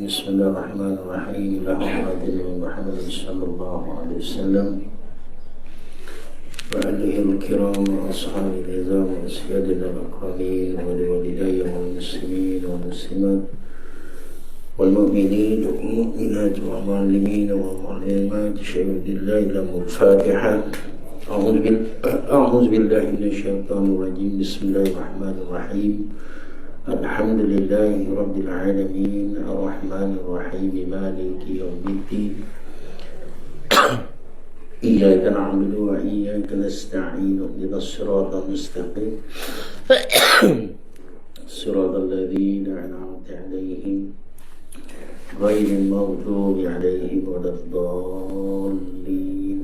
بسم الله الرحمن الرحيم. اللهم محمد صلى الله عليه وسلم وآله الكرام وأصحابه العظام وسيادنا الأكرمين ولوالدي والمسلمين والمسلمات والمؤمنين والمؤمنات والمعلمين والمعلمات شهود الله لهم الفاتحة. أعوذ بالله من الشيطان الرجيم. بسم الله الرحمن الرحيم. الحمد لله رب العالمين الرحمن الرحيم مالك يوم الدين إياك نعبد وإياك نستعين اهدنا الصراط المستقيم صراط الذين أنعمت عليهم غير المغضوب عليهم ولا الضالين.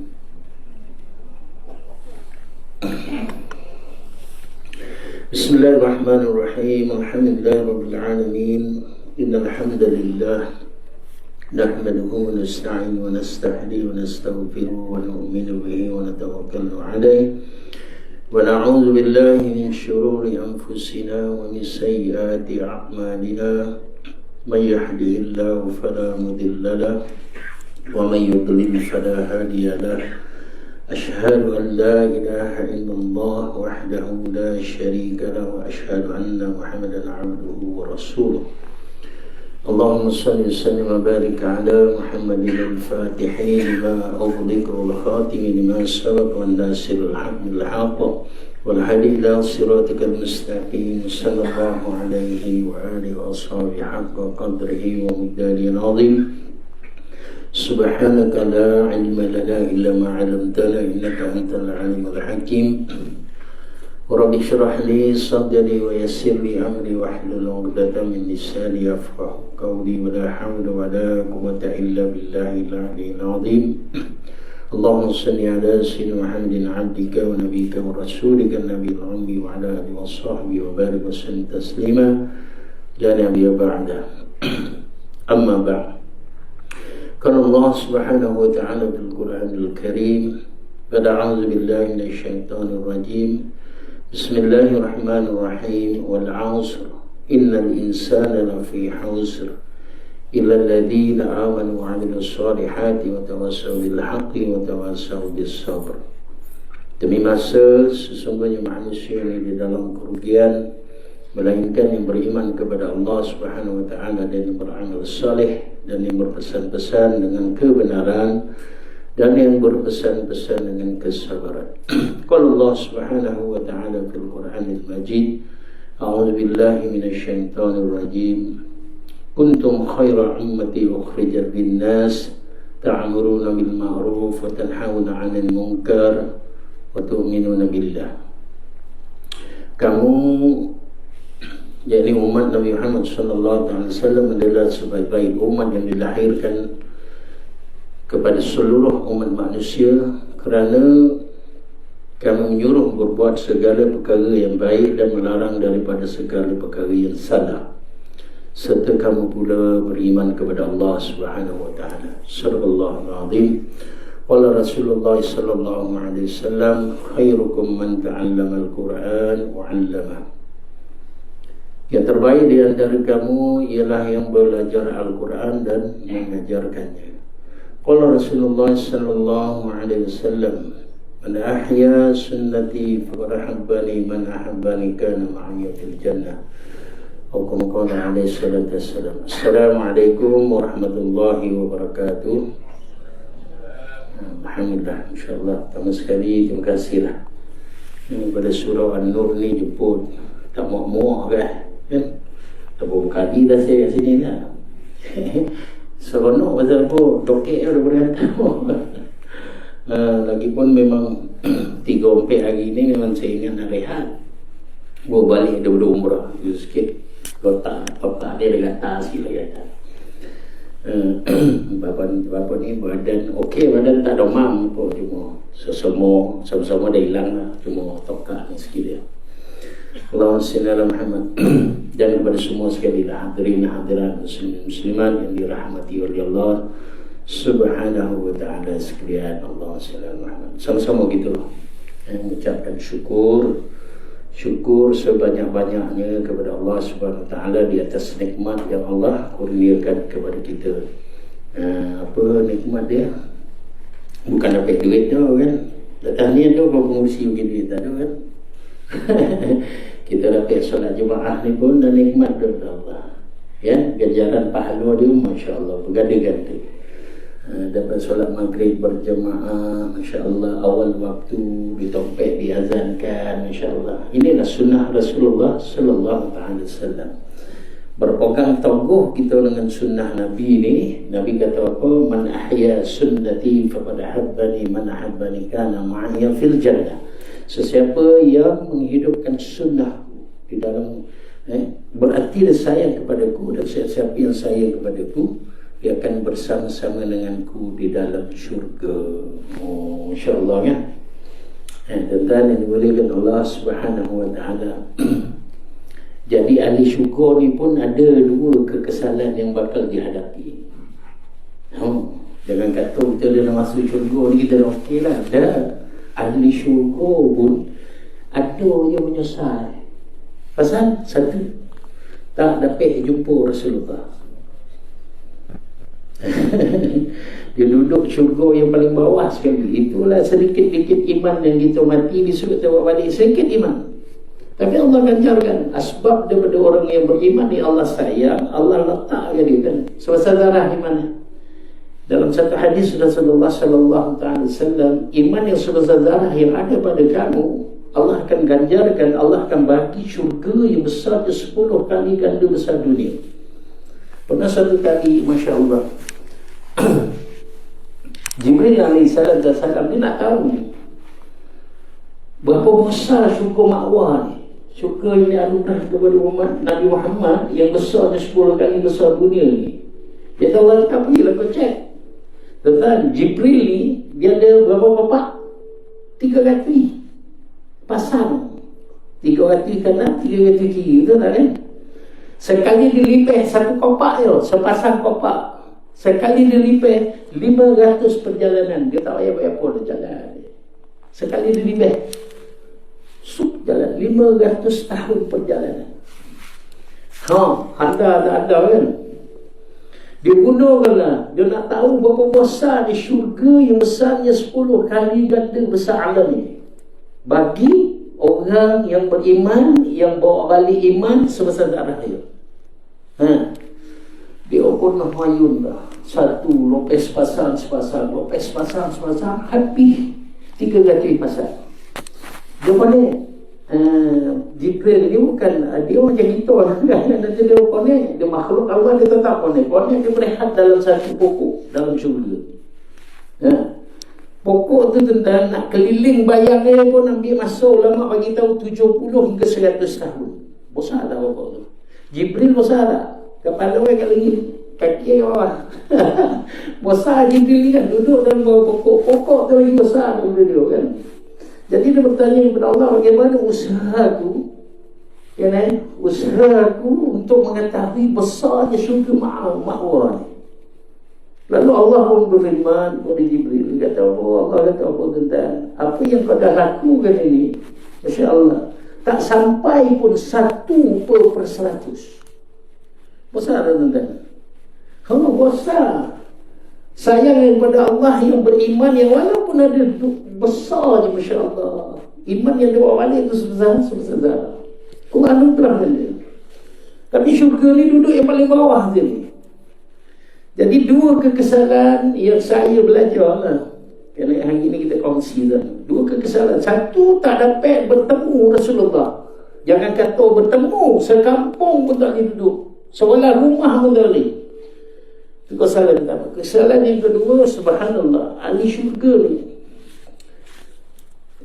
بسم الله الرحمن الرحيم. الحمد لله رب العالمين. إن الحمد لله نحمده ونستعين ونستهدي ونستغفره ونؤمن به ونتوكل عليه ونعوذ بالله من شرور أنفسنا ومن سيئات أعمالنا. من يهده الله فلا مضل له ومن يضلل فلا هادي له. أشهد أن لا إله إلا الله وحده لا شريك له وأشهد أن محمدا عبده ورسوله. اللهم صل وسلم وبارك على محمد الفاتح لما أغلق والخاتم لما سبق والناصر الحق بالحق والهادي إلى صراطك المستقيم صلى الله عليه وآله وأصحابه حق قدره ومقداره العظيم. سبحانك لا علم لنا إلا ما علمتنا إنك أنت العليم الحكيم. رب اشرح لي صدري ويسر لي أمري واحلل عقدة من لساني يفقهوا قولي ولا حول ولا قوة إلا بالله العلي العظيم. اللهم صل على سيدنا محمد عبدك ونبيك ورسولك النبي الأمي وعلى آله وصحبه وبارك وسلم تسليما لا نبي بعده. أما بعد. قال الله سبحانه وتعالى في القرآن الكريم بعد أعوذ بالله من الشيطان الرجيم. بسم الله الرحمن الرحيم. والعصر إن الإنسان لفي خسر إلا الذين آمنوا وعملوا الصالحات وتواصوا بالحق وتواصوا بالصبر. Demi masa sesungguhnya manusia ini di dalam kerugian, melainkan yang beriman kepada Allah Subhanahu wa taala dan yang beramal saleh dan yang berpesan-pesan dengan kebenaran dan yang berpesan-pesan dengan kesabaran. Qala Allah Subhanahu wa taala fil Qur'anil Majid. A'udzu billahi minasy syaithanir rajim. Kuntum khaira ummati ukhrijat lin-nas ta'muruna bil ma'ruf wa tanhauna 'anil munkar wa tu'minuna billah. Kamu, yakni umat Nabi Muhammad sallallahu alaihi wasallam, adalah sebaik-baik umat yang dilahirkan kepada seluruh umat manusia, kerana kami menyuruh berbuat segala perkara yang baik dan melarang daripada segala perkara yang salah, serta kamu pula beriman kepada Allah Subhanahu wa taala. Sadaqallahul azim. Qala Rasulullah sallallahu alaihi wasallam, khairukum man ta'allama al-Qur'an wa 'allama. Yang terbaik di antara kamu ialah yang belajar Al-Quran dan mengajarkannya. Qala Rasulullah sallallahu alaihi wasallam, man ahya sunnati faqad ahabbani man ahabbani kana ma'iyya fil jannah. Atau kama qala alaihi salatu wassalam. Assalamualaikum warahmatullahi wabarakatuh. Alhamdulillah, insyaAllah. Pertama sekali terima kasihlah pada surah An-Nur ni jemput. Tak muak-muak kan? Tak berkali dah saya kat sini dah. Seronok pasal apa? Tokek dah boleh hantar. Lagipun memang 3-4 hari ni memang saya ingat nak rehat. Bawa balik daripada umrah sikit. Kotak dia dekat atas sikit lagi atas. Bapa ni badan okey, badan tak demam apa, cuma sesemua sama-sama dah hilang lah, cuma tokak ni sikit dia. Allahumma salli ala Muhammad. Dan kepada semua sekali lah hadirin hadirat muslimat yang dirahmati oleh Allah Subhanahu wa taala sekalian. Allahumma salli ala Muhammad. Sama-sama gitu mengucapkan syukur syukur sebanyak-banyaknya kepada Allah Subhanahu Wa Taala di atas nikmat yang Allah kurniakan kepada kita. Apa nikmat dia? Bukan dapat duit tu kan. Datang ni tu kau pengurusi begini tak ada kan. Kita dapat solat jemaah ni pun dan nikmat daripada Allah. Ya, ganjaran pahala dia masya-Allah berganda-ganda. Dapat solat maghrib berjemaah, masya-Allah, awal waktu ditompek diazankan, masya-Allah. Inilah sunnah Rasulullah sallallahu alaihi wasallam. Berpegang teguh kita dengan sunnah Nabi ni. Nabi kata apa? Man ahya sunnati faqad habbani, man ahabbani kana ma'iya fil jannah. Sesiapa yang menghidupkan sunnah di dalam berarti dia sayang kepadaku, dan sesiapa yang sayang kepadaku dia akan bersama-sama denganku di dalam syurga. Oh, insya-Allah kan. Tuan-tuan yang dimuliakan Allah Subhanahu Wa Taala. Jadi ahli syurga ni pun ada dua kekesalan yang bakal dihadapi. Jangan kata kita dah masuk syurga ni kita dah okey lah. Dah. Ahli syurga pun ada yang menyesal. Pasal satu, tak dapat jumpa Rasulullah. Dia duduk syurga yang paling bawah sekali. Itulah sedikit-sedikit iman yang kita mati disuruh tawak balik. Sedikit iman. Tapi Allah ganjarkan asbab daripada orang yang beriman ni Allah sayang, Allah letak dia kan. Saudara iman. Dalam satu hadis Rasulullah sallallahu alaihi wasallam, iman yang saudara yang ada pada kamu, Allah akan ganjarkan, Allah akan bagi syurga yang besar 10 kali ganda besar dunia. Pernah satu kali, masya-Allah, Jibril alaihi salam dia nak tahu berapa besar syurga ma'wa ni. Syurga yang dianugerah kepada umat Nabi Muhammad yang besar 10 kali besar dunia ni. Dia kata Allah tak pergilah kau cek. Tentang Jibril ni dia ada berapa bapak? 3 kaki pasang. 3 kaki kanan, 3 kaki kiri. Betul tak kan? Sekali dilipeh satu kopak je, sepasang kopak. Sekali dilipeh 500 perjalanan. Dia tak payah apa dia jalan. Sekali dilipeh jalan 500 tahun perjalanan. Ada kan? Dia gunakanlah. Dia nak tahu berapa besar di syurga yang besarnya 10 kali ganda besar alam ini. Bagi orang yang beriman, yang bawa balik iman sebesar darah dia. Dia pun hayun dah. Satu lopes pasang sepasang, lopes pasang sepasang, habis 3 kali pasang. Dia mana? Jibril ni bukan dia macam kita lah kan. Nanti dia konek, dia makhluk Allah, dia tetap konek dia berehat dalam satu pokok dalam syurga. Pokok tu tentang nak keliling bayang dia pun ambil masa ulama bagi tahu 70 hingga 100 tahun. Besar tak pokok tu? Jibril besar tak? Kepala dia kat lagi, kaki bawah. Besar Jibril ni kan, duduk dalam bawah pokok tu lagi besar daripada dia kan. Jadi dia bertanya kepada Allah, bagaimana usahaku, ya kan? Usahaku untuk mengetahui besarnya syurga ma'wa ni. Lalu Allah pun berfirman kepada Jibril, kata apa? Allah kata apa tentang apa yang kau dah lakukan ini, Masya Allah, tak sampai pun 1/100. Besar tak tuan-tuan? Besar. Sayang kepada Allah yang beriman, yang walaupun ada besar je, Masya Allah, iman yang dibawa balik itu sebesar Quran anugerah dia. Tapi syurga ni duduk yang paling bawah je ni. Jadi 2 kekesalan yang saya belajar lah, kerana hari ini kita kongsi lah. 2 kekesalan. Satu, tak dapat bertemu Rasulullah. Jangan kata bertemu, sekampung pun tak boleh duduk, seolah rumah pun tak boleh. Itu kesalahan pertama. Kesalahan yang kedua, subhanallah, ahli syurga ni,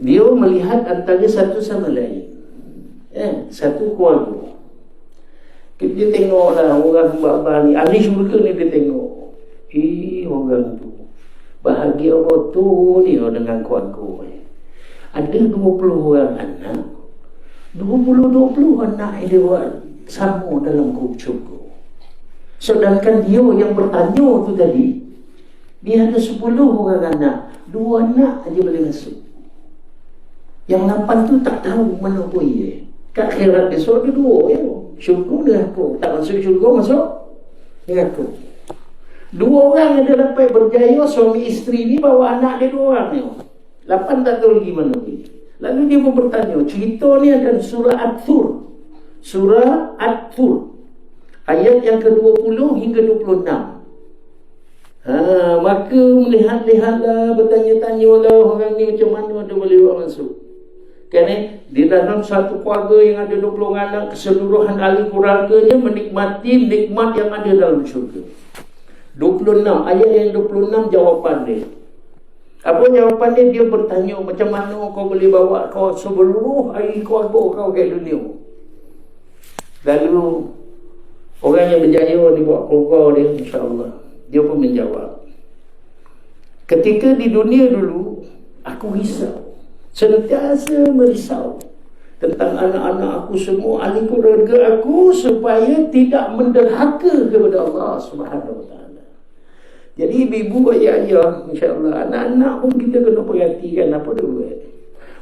dia melihat antara satu sama lain, satu keluarga. Dia tengoklah orang buat ni, ahli syurga ni, dia tengok, orang tu bahagia betul dia dengan keluarga. Ada 20 orang anak, 20 anak dia buat sama dalam syurga. Sedangkan dia yang bertanya tu tadi, dia ada 10 orang anak, 2 anak aja boleh masuk. Yang 8 tu tak tahu mana boy dia. Kat akhirat besok ada dua ya. Syurga dengan aku. Tak masuk syurga, masuk dengan aku. Dua orang yang dia dapat berjaya, suami isteri ni bawa anak dia 2 orang ni. 8 tak tahu lagi mana ni. Lalu dia pun bertanya, cerita ni ada surah At-Tur. Surah At-Tur. Ayat yang ke-20 hingga 26. Maka melihat-lihatlah, bertanya-tanyalah orang ni macam mana dia boleh buat masuk. Kerana di dalam satu keluarga yang ada 20 anak, keseluruhan ahli keluarganya menikmati nikmat yang ada dalam syurga. 26, ayat yang 26 jawapan dia. Apa jawapan dia? Dia bertanya, macam mana kau boleh bawa kau seluruh ahli keluarga kau ke dunia? Lalu orang yang berjaya dibawa keluarga dia, insya-Allah. Dia pun menjawab, ketika di dunia dulu aku risau, sentiasa merisau tentang anak-anak aku semua, ahli keluarga aku, supaya tidak menderhaka kepada Allah Subhanahu Wa Taala. Jadi ibu, ayah, insya-Allah, anak-anak pun kita kena perhatikan apa dia buat.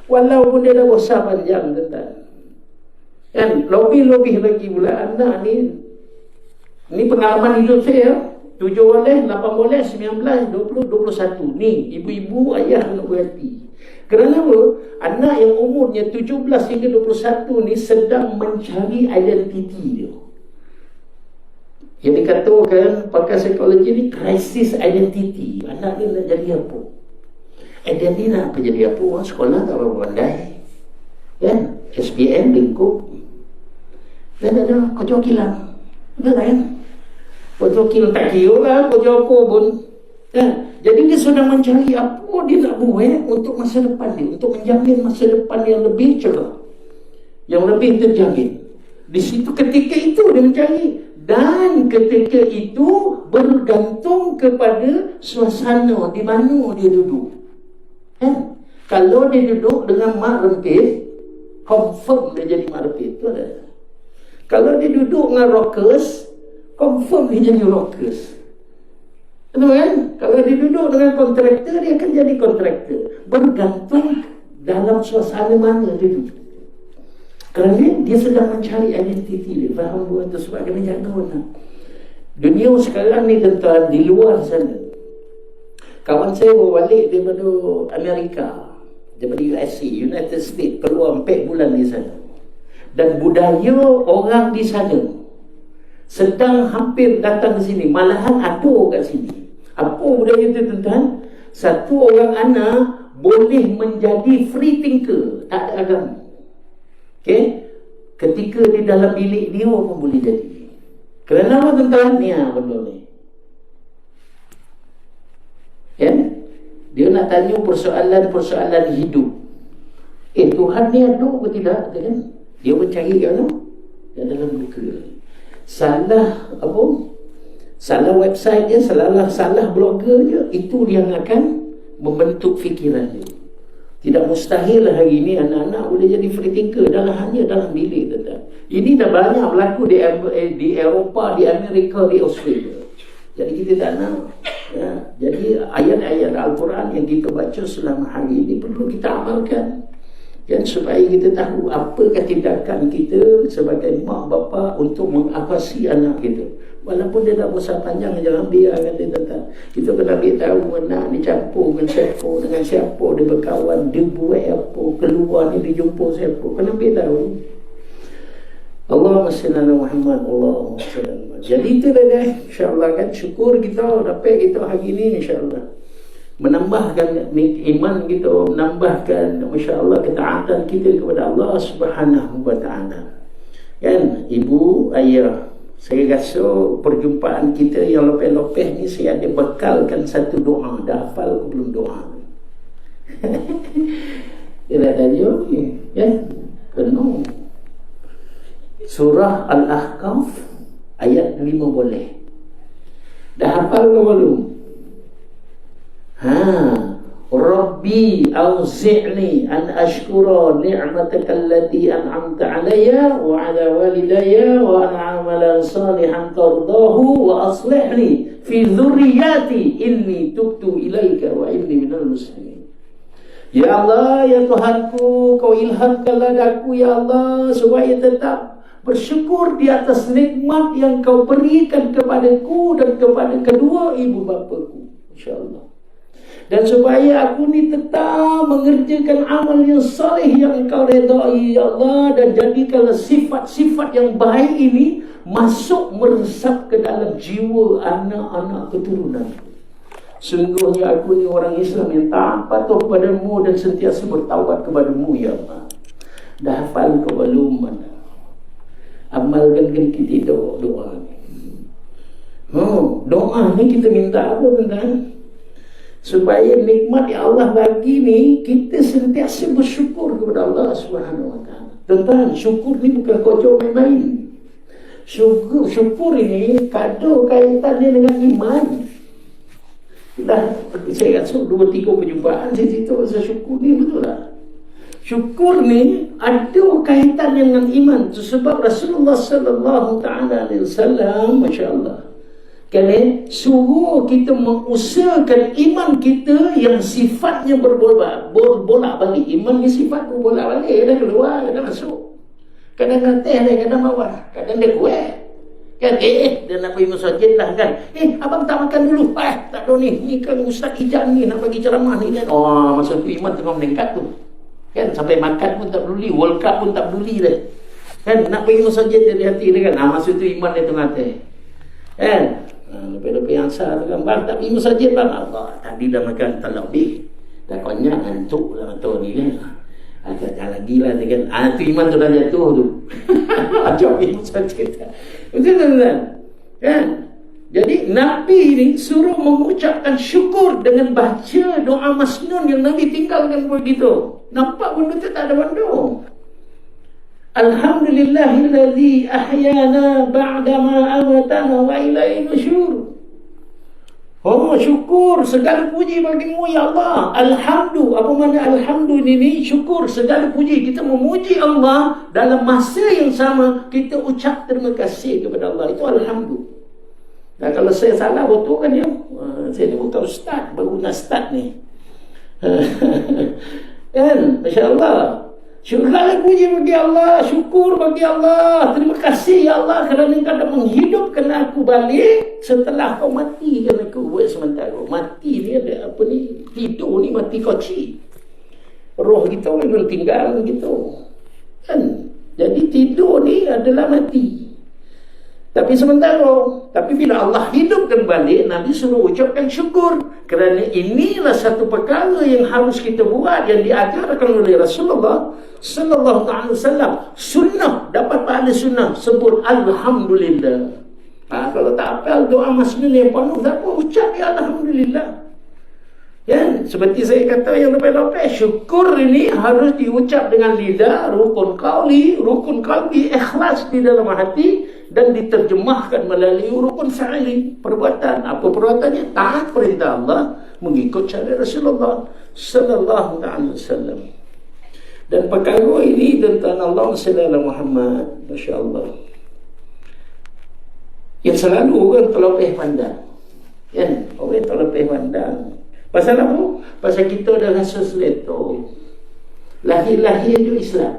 Walaupun dia dah bosan panjang tentang kan, lebih-lebih lagi pula anak ni pengalaman hidup saya. 7 boleh, 8 boleh, 19, 20, 21. Ni ibu-ibu, ayah kena berhati. Kerana apa? Anak yang umurnya 17 hingga 21 ni sedang mencari identiti dia. Yang dikatakan pakai psikologi ni krisis identiti. Anak ni nak jadi apa? Identiti nak apa jadi apa? Orang sekolah tak berapa pandai. Kan? SPM, lingkup. Dan ada kerja kilang. Ada kan? Kerja kilang tak kira lah, kerja apa pun. Jadi dia sedang mencari apa dia nak buat untuk masa depan dia, untuk menjamin masa depan yang lebih cerah, yang lebih terjamin. Di situ ketika itu dia mencari, dan ketika itu bergantung kepada suasana di mana dia duduk. Kalau dia duduk dengan mak rempit, confirm dia jadi mak rempit. Itu ada. Kalau dia duduk dengan rockers, confirm dia jadi rockers. Tahu kan? Kalau dia duduk dengan kontraktor, dia akan jadi kontraktor. Bergantung dalam suasana mana dia duduk. Kerana dia sedang mencari identiti dia. Faham buat tu sebab kena jaga nak. Dunia sekarang ni tuan-tuan, di luar sana. Kawan saya bawa balik daripada Amerika, daripada USA, United States, keluar 4 bulan di sana. Dan budaya orang di sana sedang hampir datang ke sini, malahan ada kat sini. Apa budaya itu tuan-tuan? Satu orang anak boleh menjadi free thinker, tak ada agama. Okay? Ketika di dalam bilik dia pun boleh jadi. Kerana apa tuan-tuan? Ni benda ni. Ya? Dia nak tanya persoalan-persoalan hidup. Tuhan ni ada ke tidak? Kan? Dia mencari kan? Dalam buku. Salah apa? Salah website dia, salah blogger je, itu yang akan membentuk fikiran dia. Tidak mustahil hari ini anak-anak boleh jadi free thinker hanya dalam bilik. Ini dah banyak berlaku di Eropah, di Amerika, di Australia. Jadi kita tak nak. Ya. Jadi ayat-ayat Al-Quran yang kita baca selama hari ini perlu kita amalkan. Dan supaya kita tahu apakah tindakan kita sebagai mak bapa untuk mengawasi anak kita. Walaupun dia dah besar panjang, jangan biarkan dia datang. Kita kena tahu anak ni campur dengan siapa dia berkawan, dia buat apa, keluar ni dia jumpa siapa. Kena tahu. Allahumma salli ala Muhammad, Allahumma salli ala Muhammad. Jadi itu dah insya-Allah kan, syukur kita dapat kita hari ini insya-Allah. Menambahkan iman kita, menambahkan insya-Allah ketaatan kita kepada Allah Subhanahu Wa Taala. Kan, ibu, ayah, saya rasa perjumpaan kita yang lepas-lepas ni saya ada bekalkan satu doa. Dah hafal ke belum doa? Dia dah tanya kan? Kena. Surah Al-Ahqaf ayat 5 boleh. Dah hafal ke belum? Rabbi auzi'ni an ashkura ni'mataka allati an'amta alayya wa ala walidayya wa an a'mala salihan tardahu wa aslihni fi dhurriyyati inni tubtu ilaika wa inni minal muslimin. Ya Allah, ya Tuhanku, Kau ilhamkanlah aku ya Allah, supaya tetap bersyukur di atas nikmat yang Kau berikan kepadaku dan kepada kedua ibu bapaku, insya-Allah. Dan supaya aku ni tetap mengerjakan amal yang saleh yang Engkau redai ya Allah, dan jadikanlah sifat-sifat yang baik ini masuk meresap ke dalam jiwa anak-anak keturunan. Sungguhnya aku ni orang Islam yang taat patuh kepadamu dan sentiasa bertaubat kepadamu ya Allah. Dah hafal kau belum mana? Amalkan kita doa ni. Doa ni kita minta apa tuan-tuan? Supaya nikmat yang Allah bagi ni kita sentiasa bersyukur kepada Allah Subhanahu Wa Taala. Tuan-tuan, syukur ni bukan kocok main-main. Syukur ini kado kaitannya dengan iman. Dah saya rasa 2-3 perjumpaan saya cerita pasal syukur ni, betul tak? Syukur ni ada kaitan dengan iman. Sebab Rasulullah sallallahu taala alaihi wasallam, masya-Allah, kerana suruh kita mengusahakan iman kita yang sifatnya berbolak-balik. Iman ni sifat berbolak-balik, kadang keluar, kadang masuk, kadang ngatih, kadang bawah, kadang dia kuat. Kan dia nak pergi masjid lah kan. Abang tak makan dulu. Tak ada ni kan Ustaz Ijan ni nak bagi ceramah ni kan. Masa tu iman tengah meningkat tu. Kan sampai makan pun tak peduli, World Cup pun tak peduli dah. Kan nak pergi masjid dari hati dia kan. Masa tu iman dia tengah hati. Kan? Lepas-lepas yang sah tu kan, bang tak pergi masjid bang. Allah, tadi dah makan tak lebih. Dah konyak ngantuk lah tu ni kan. Agak lagi lah dia kan. Tu iman tu dah jatuh tu. Macam iman saja. Betul tak? Kan? Jadi Nabi ni suruh mengucapkan syukur dengan baca doa masnun yang Nabi tinggalkan begitu. Nampak benda tu tak ada benda. Alhamdulillahilladzi ahyana ba'dama amatana wa ilaihi nusyur. Syukur, segala puji bagimu ya Allah. Alhamdu, apa makna alhamdu ini? Syukur, segala puji. Kita memuji Allah, dalam masa yang sama kita ucap terima kasih kepada Allah. Itu alhamdu. Nah, kalau saya salah betul kan ya, saya ni bukan ustaz, baru nak start ni. Kan, masya-Allah. Segala puji bagi Allah, syukur bagi Allah. Terima kasih ya Allah kerana Engkau dah menghidupkan aku balik setelah Kau matikan aku buat sementara. Mati ni ada apa ni? Tidur ni mati koci. Roh kita memang tinggal gitu. Kan? Jadi tidur ni adalah mati. Tapi sementara. Tapi bila Allah hidupkan balik, Nabi suruh ucapkan syukur. Kerana inilah satu perkara yang harus kita buat, yang diajarkan oleh Rasulullah sallallahu alaihi wasallam. Sunnah, dapat pahala sunnah, sebut alhamdulillah. Kalau tak hafal doa masnun yang penuh, tak apa, ucap ya alhamdulillah. Ya, seperti saya kata yang lepas-lepas, syukur ini harus diucap dengan lidah, rukun qalbi, ikhlas di dalam hati, dan diterjemahkan melalui rukun fi'li, perbuatan. Apa perbuatannya? Taat perintah Allah, mengikut cara Rasulullah sallallahu alaihi wasallam. Dan perkara ini tentang Allah sallallahu Muhammad, masya-Allah, yang selalu orang terlepeh pandang. Kan? Orang terlepeh pandang. Pasal apa? Pasal kita dah rasa selesa. Lahir-lahir je Islam.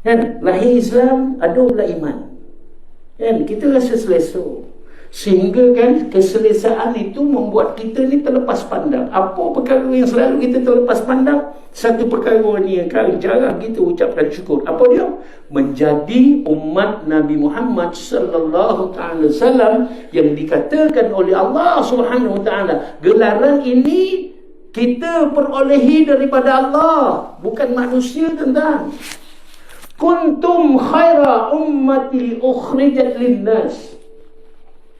Kan? Lahir Islam, ada pula iman. Kan? Kita rasa selesa. Sehingga kan keselesaan itu membuat kita ni terlepas pandang. Apa perkara yang selalu kita terlepas pandang? Satu perkara ni yang jarang kita ucapkan syukur. Apa dia? Menjadi umat Nabi Muhammad sallallahu alaihi wasallam yang dikatakan oleh Allah Subhanahu wa taala. Gelaran ini kita perolehi daripada Allah, bukan manusia tentang. Kuntum khaira ummati ukhrijat linnas.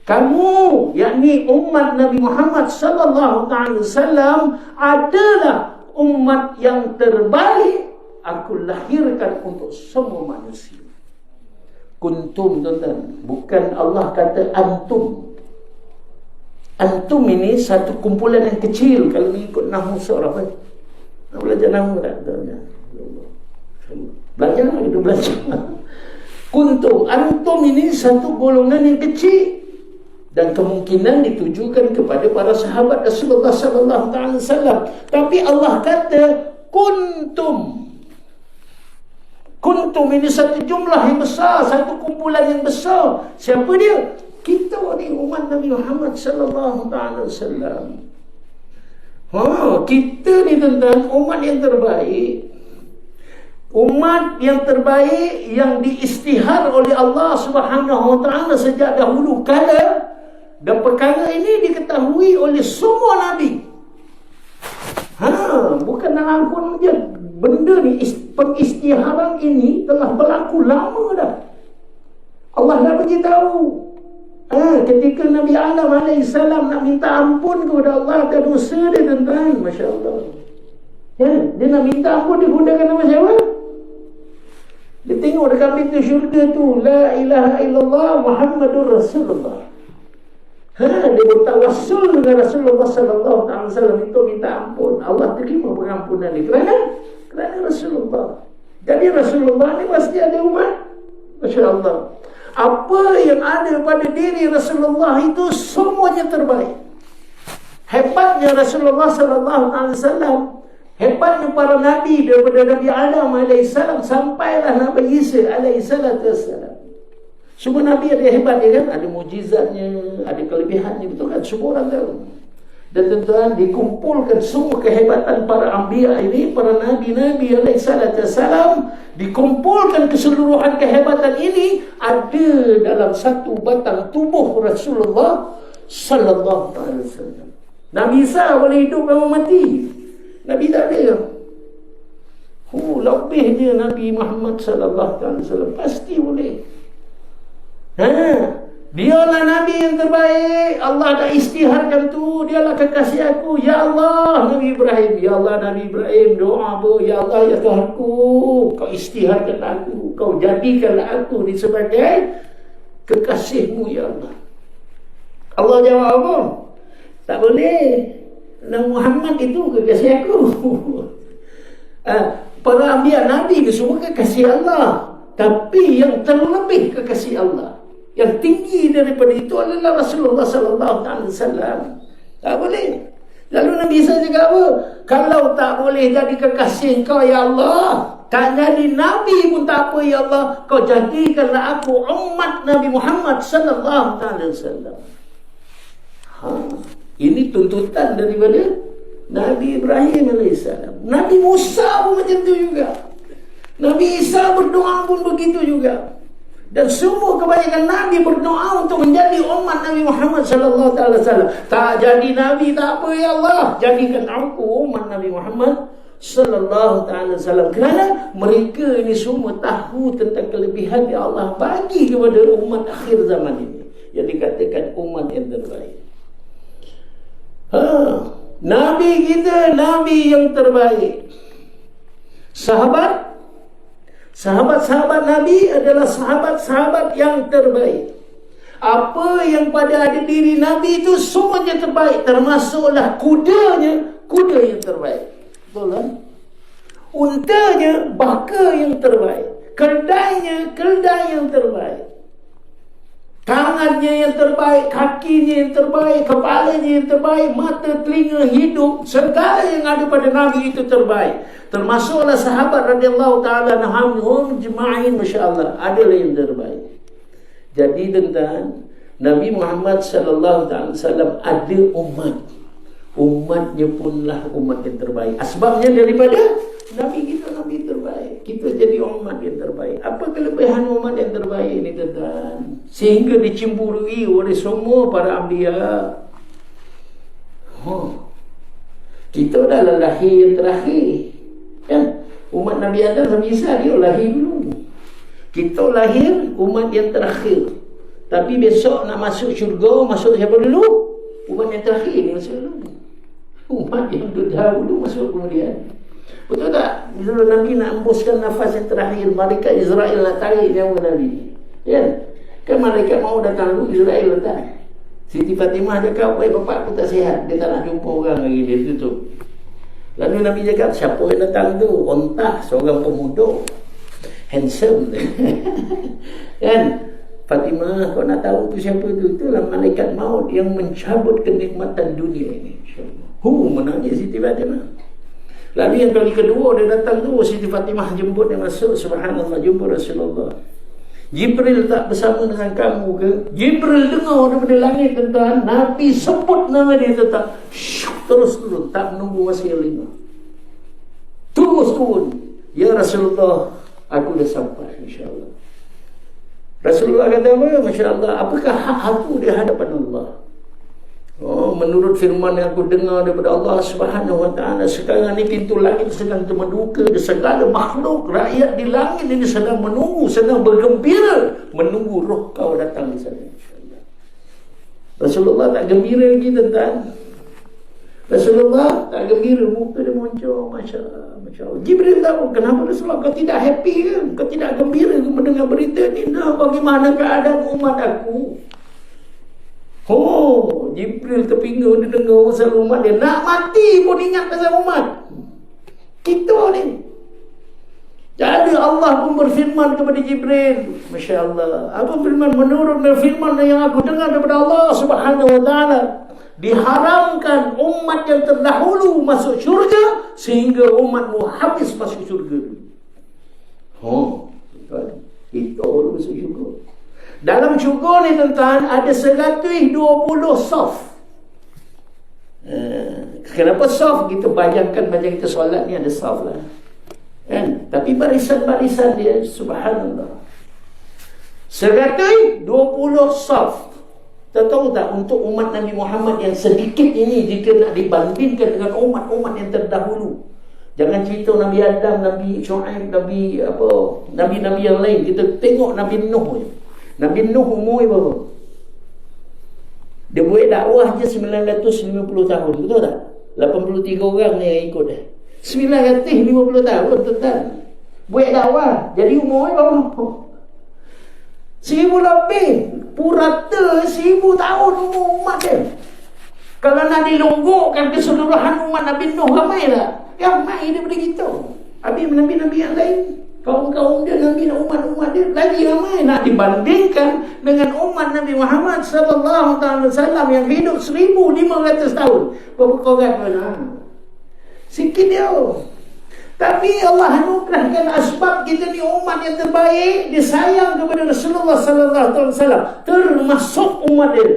Kamu, yakni umat Nabi Muhammad sallallahu alaihi wasallam, adalah umat yang terbaik aku lahirkan untuk semua manusia. Kuntum, tuan-tuan, bukan Allah kata antum. Antum ini satu kumpulan yang kecil kalau mengikut nahwu surah. Nak belajar nahwu tak? Belajar itu belajar. Kuntum, antum ini satu golongan yang kecil. dan kemungkinan ditujukan kepada para sahabat Rasulullah sallallahu alaihi wasallam. Tapi Allah kata kuntum ini satu jumlah yang besar, satu kumpulan yang besar. Siapa dia? Kita ni umat Nabi Muhammad sallallahu alaihi wasallam. Kita ni tuan-tuan umat yang terbaik. Umat yang terbaik yang diistihar oleh Allah Subhanahu wa taala sejak dahulu kala, dan perkara ini diketahui oleh semua nabi. Bukan dalam Al-Quran je. Benda ni, pengistiharan ini telah berlaku lama dah. Allah dah beritahu. Ketika Nabi Adam AS nak minta ampun kepada Allah atas dosa dia, tuan-tuan, Masya Allah. Dia nak minta ampun, dia gunakan nama siapa? Dia tengok dekat pintu syurga tu, La ilaha illallah Muhammadur Rasulullah. Dia bertawassul dengan Rasulullah sallallahu alaihi wasallam untuk minta ampun. Allah terima pengampunan dia kerana Rasulullah. Jadi Rasulullah ni pasti ada umat. Masya Allah. Apa yang ada pada diri Rasulullah itu semuanya terbaik. Hebatnya Rasulullah sallallahu alaihi wasallam, hebatnya para nabi daripada Nabi Adam alaihissalam sampailah Nabi Isa alaihissalam. Semua nabi ada hebat dia kan, ada mujizatnya, ada kelebihannya, betul kan? Semua orang tahu. Dan tuan-tuan, dikumpulkan semua kehebatan para anbiya ini, para nabi-nabi alaihissalam, dikumpulkan keseluruhan kehebatan ini ada dalam satu batang tubuh Rasulullah sallallahu alaihi wasallam. Nabi Isa boleh hidup dan mati. Nabi tak ada. Lebihnya Nabi Muhammad sallallahu alaihi wasallam pasti boleh. Dialah Nabi yang terbaik. Allah dah istiharkan tu. Dialah kekasih aku. Ya Allah Nabi Ibrahim. Ya Allah Nabi Ibrahim doa apa? Ya Allah ya Tuhanku, kau istiharkan aku, kau jadikanlah aku ni sebagai kekasihmu ya Allah. Allah jawab apa? Tak boleh. Nabi Muhammad itu kekasih aku. Para anbiya Nabi semua kekasih Allah. Tapi yang terlebih kekasih Allah, yang tinggi daripada itu adalah Rasulullah sallallahu alaihi wasallam. Tak boleh. Lalu Nabi Isa cakap apa? Kalau tak boleh jadi kekasih kau ya Allah, tak jadi Nabi pun tak apa ya Allah, kau jadikanlah aku umat Nabi Muhammad sallallahu alaihi wasallam. Ini tuntutan daripada Nabi Ibrahim alaihissalam. Nabi Musa pun macam tu juga. Nabi Isa berdoa pun begitu juga. Dan semua kebanyakan Nabi berdoa untuk menjadi umat Nabi Muhammad sallallahu alaihi wasallam. Tak jadi Nabi tak apa ya Allah, jadikan aku umat Nabi Muhammad sallallahu alaihi wasallam. Kerana mereka ini semua tahu tentang kelebihan yang Allah bagi kepada umat akhir zaman ini, yang dikatakan umat yang terbaik. Nabi kita, Nabi yang terbaik. Sahabat-sahabat Nabi adalah sahabat-sahabat yang terbaik. Apa yang pada ada diri Nabi itu semuanya terbaik. Termasuklah kudanya, kuda yang terbaik. Betul kan? Untanya, baka yang terbaik. Keldainya, keldai yang terbaik. Tangannya yang terbaik, kakinya yang terbaik, kepalanya yang terbaik, mata, telinga, hidung, segala yang ada pada Nabi itu terbaik. Termasuklah sahabat radhiyallahu ta'ala anhum jema'in, masya-Allah, adalah yang terbaik. Jadi tuan-tuan, Nabi Muhammad sallallahu alaihi wasallam ada umat. Umatnya punlah umat yang terbaik. Sebabnya daripada Nabi kita, Nabi terbaik, kita jadi umat yang terbaik. Apa kelebihan umat yang terbaik ini tuan-tuan? Sehingga dicemburui oleh semua para anbiya. Kita adalah lahir terakhir. Kan? Umat Nabi Adam Nabi Isa dia lahir dulu. Kita lahir umat yang terakhir. Tapi besok nak masuk syurga, masuk siapa dulu? Umat yang terakhir ni masuk dulu. Umat yang dahulu masuk kemudian. Betul tak? Bila Nabi nak embuskan nafas yang terakhir, malaikat Israel nak tarik nyawa Nabi. Ya? Kan malaikat mau datang dulu, Israel datang. Siti Fatimah cakap, baik bapak aku tak sihat, dia tak nak jumpa orang lagi, dia tutup. Lalu Nabi cakap, siapa yang datang tu? Ontah, seorang pemuda, handsome. Kan? Fatimah, kau nak tahu tu siapa tu? Itulah malaikat maut yang mencabut kenikmatan dunia ini. Menangis Siti Fatimah. Lalu yang kali kedua dia datang tu, Siti Fatimah jemput dia masuk. Subhanallah, jumpa Rasulullah. Jibril tak bersama dengan kamu ke? Jibril dengar daripada langit tentang Nabi sebut nama dia tetap terus turun, tak menunggu masa yang lama. Terus turun. Ya Rasulullah, aku dah sampai, insyaAllah. Rasulullah kata apa? Masya Allah, apakah hak aku di hadapan Allah? Oh, menurut firman yang aku dengar daripada Allah Subhanahu Wa Taala, sekarang ni pintu langit sedang terbuka, segala makhluk rakyat di langit ini sedang menunggu, sedang bergembira menunggu roh kau datang di sana. InsyaAllah. Rasulullah tak gembira lagi tentang. Rasulullah tak gembira, muka dia muncul, Masya Allah. Jibril tahu, kenapa Rasulullah kau tidak happy ke? Kau tidak gembira ke mendengar berita ni? Nah, bagaimana keadaan umat aku? Oh, Jibril terpinggung dia dengar pasal umat dia. Nak mati pun ingat pasal umat kita ni. Jadi Allah pun berfirman kepada Jibril, Masya Allah, apa firman? Menurut firman yang aku dengar daripada Allah Subhanahu Wa Taala, diharamkan umat yang terdahulu masuk syurga sehingga umatmu habis masuk syurga. Itu orang masuk syurga. Dalam syurga ni tuan-tuan ada 120 saf. Kenapa saf? Kita bayangkan macam kita solat ni ada saf lah, kan? Tapi barisan-barisan dia, subhanallah, 120 saf. Tahu tak, untuk umat Nabi Muhammad yang sedikit ini, jika nak dibandingkan dengan umat-umat yang terdahulu, jangan cerita Nabi Adam, Nabi Shu'aib, Nabi-Nabi yang lain, kita tengok Nabi Nuh. Nabi Nuh umur berapa? Dia buat dakwah je 950 tahun, betul tak? 83 orang ni yang ikut dia. 950 tahun tuan-tuan buat dakwah. Jadi umur berapa? 1000 lebih. Purata 1000 tahun umur umat dia. Kalau nak dilonggokkan keseluruhan umat Nabi Nuh, ramai tak? Ramai daripada kita. Habis Nabi-Nabi yang lain, kaum-kaum dia, Nabi dan umat-umat dia lagi ramai. Nak dibandingkan dengan umat Nabi Muhammad sallallahu alaihi wasallam yang hidup 1500 tahun. Berapa korang lah? Sikit dia. Tapi Allah anugerahkan asbab kita ni umat yang terbaik, dia sayang kepada Rasulullah sallallahu alaihi wasallam. Termasuk umat dia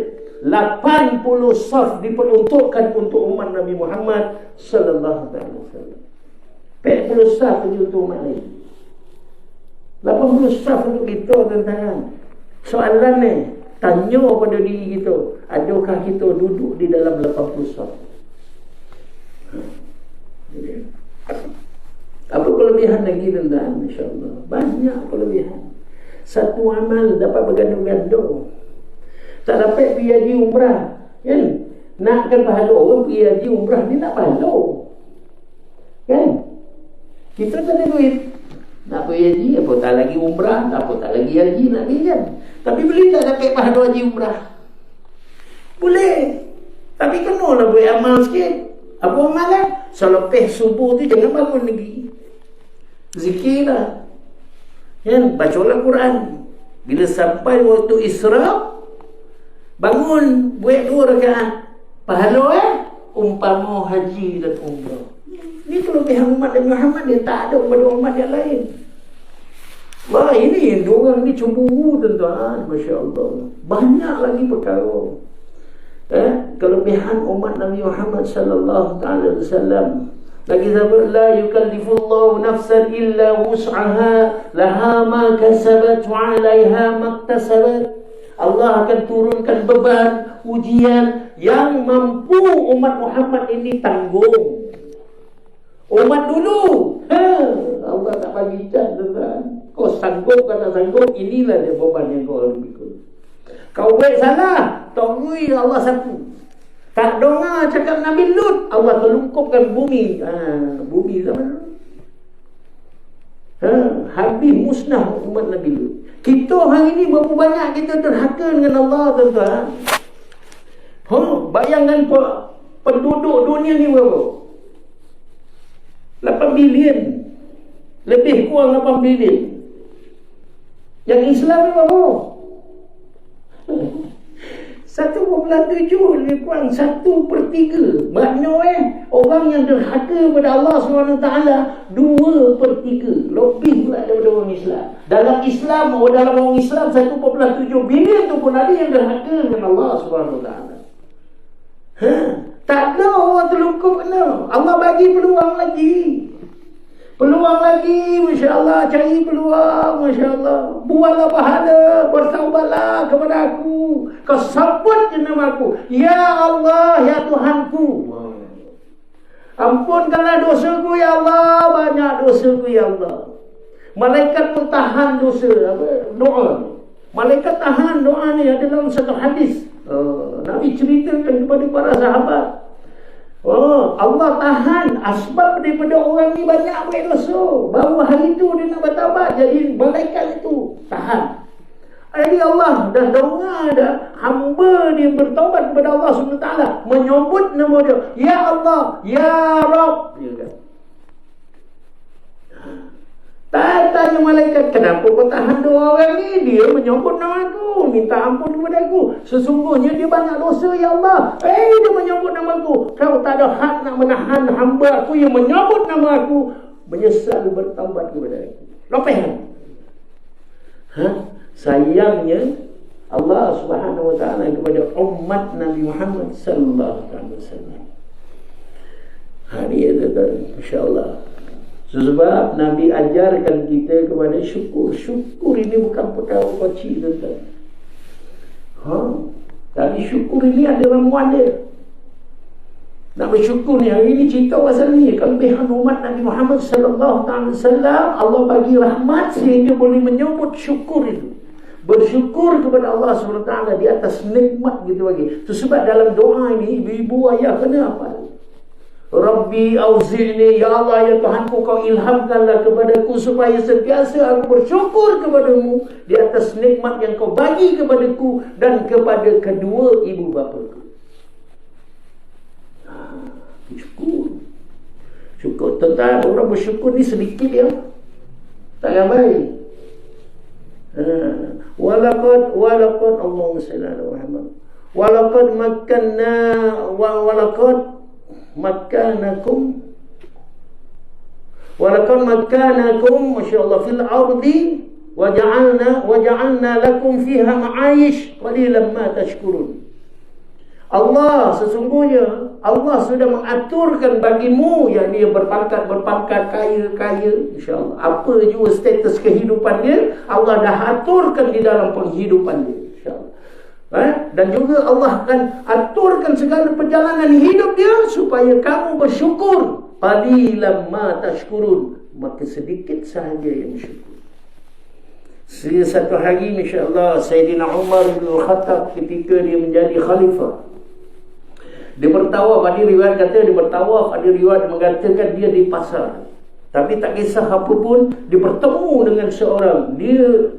80 saf diperuntukkan untuk umat Nabi Muhammad sallallahu alaihi wasallam. 40 saf untuk umat lain. 80 saf untuk kita, tuan-tuan. Soalan ni, tanya pada diri kita, adakah kita duduk di dalam 80 saf? Apa kelebihan lagi, tuan-tuan? InsyaAllah banyak kelebihan. Satu amal dapat bergandung-gandung. Tak dapat pergi haji umrah, kan? Nakkan pahala orang pergi haji umrah, ni nak pahala, kan? Kita tak ada duit, nak pergi haji, apa tak lagi umrah, apa tak lagi haji nak pergi, kan? Tapi boleh tak dapat pahala haji umrah? Boleh. Tapi kenalah buat amal sikit. Apa amalan? Selepas subuh tu jangan bangun lagi, zikirlah, kan? Bacalah Quran. Bila sampai waktu Isra, bangun, buat 2 rakaat. Pahala umpama haji dan umrah. Ini kelebihan umat Nabi Muhammad, dia tak ada pada umat yang lain. Wah, ini diorang ni cemburu, tuan-tuan. Masya Allah, banyak lagi perkara. Kelebihan umat Nabi Muhammad sallallahu alaihi wasallam. Lagi sahabat, la yukallifullahu nafsan illa wus'aha, laha ma kasabat wa 'alaiha maktasabat. Allah akan turunkan beban, ujian yang mampu umat Muhammad ini tanggung. Umat dulu, Allah tak bagi can, tuan-tuan. Kau sanggup kata sanggup, inilah dia beban yang kau harus pikul. Kau buat salah, tolong Allah sapu. Tak dengar cakap Nabi Lut, Allah telungkupkan bumi. Bumi zaman dulu. Habis musnah umat Nabi Lut. Kita hari ini berapa banyak kita derhaka dengan Allah, tuan-tuan. Bayangkan penduduk dunia ni berapa? 8 bilion. Lebih kurang 8 bilion. Yang Islam ni berapa? 1.7 lebih kurang 1/3. Maknanya orang yang derhaka kepada Allah SWT 2/3 lebih pula daripada orang Islam. Dalam orang Islam 1.7 bilion tu pun ada yang derhaka dengan Allah SWT. Tak ada orang terlungkup kena. Allah bagi peluang lagi. Masya Allah, cari peluang, Masya Allah. Buatlah pahala, bertaubatlah kepada aku. Kau sebut je nama aku, Ya Allah, Ya Tuhanku. Ampunkanlah dosaku, Ya Allah. Banyak dosaku, Ya Allah. Malaikat pun tahan dosa, doa. Malaikat tahan doa ni ada dalam satu hadis. Nabi ceritakan kepada para sahabat. Allah tahan asbab daripada orang ni banyak buat dosa. Baru hari tu dia nak bertaubat. Jadi malaikat itu tahan. Jadi Allah dah dengar dah hamba dia bertaubat kepada Allah SWT, menyebut nama dia, Ya Allah, Ya Rabb. Dia kata. Tanya malaikat, kenapa kau tahan doa orang ni? Dia menyebut nama aku, minta ampun kepada aku. Sesungguhnya dia banyak dosa, Ya Allah. Dia menyebut nama aku. Kau tak ada hak nak menahan hamba aku yang menyebut nama aku, menyesal bertaubat kepada aku. Lepas sayangnya Allah Subhanahu Wa Taala kepada umat Nabi Muhammad sallallahu alaihi wasallam. Hari itu insya-Allah. Sebab Nabi ajarkan kita kepada syukur. Syukur ini bukan perkara kecil, tuan-tuan. Tapi syukur ini ada ramuan dia. Nak bersyukur ni, hari ini cerita pasal ni. Kelebihan umat Nabi Muhammad sallallahu alaihi wasallam, Allah bagi rahmat sehingga boleh menyebut syukur itu. Bersyukur kepada Allah SWT di atas nikmat gitu bagi. Itu sebab dalam doa ini ibu-ibu ayah kena apa? Rabbi auzi'ni, Ya Allah, Ya Tuhanku, kau ilhamkanlah kepadaku supaya sentiasa aku bersyukur kepadamu di atas nikmat yang kau bagi kepadaku dan kepada kedua ibu bapaku. Syukur. Tentang orang bersyukur ni sedikit ya, tak ramai. Walaqad Allahumma salli ala Muhammad. Walaqad makkanakum masyaallah fil ardi waja'alna lakum fiha ma'ayish qalilan ma tashkurun. Allah sesungguhnya Allah sudah mengaturkan bagimu, yang dia berpangkat kaya insya-Allah. Apa juga status kehidupan dia, Allah dah aturkan di dalam penghidupan dia insya-Allah. Dan juga Allah akan aturkan segala perjalanan hidup dia supaya kamu bersyukur. Qalilan ma tashkurun, maka sedikit sahaja yang bersyukur. Satu hari insya-Allah Sayyidina Umar bin Khattab ketika dia menjadi khalifah, dia bertawaf. Ada riwayat kata dia bertawaf, ada riwayat mengatakan dia di pasar. Tapi tak kisah apa pun, dia bertemu dengan seorang. Dia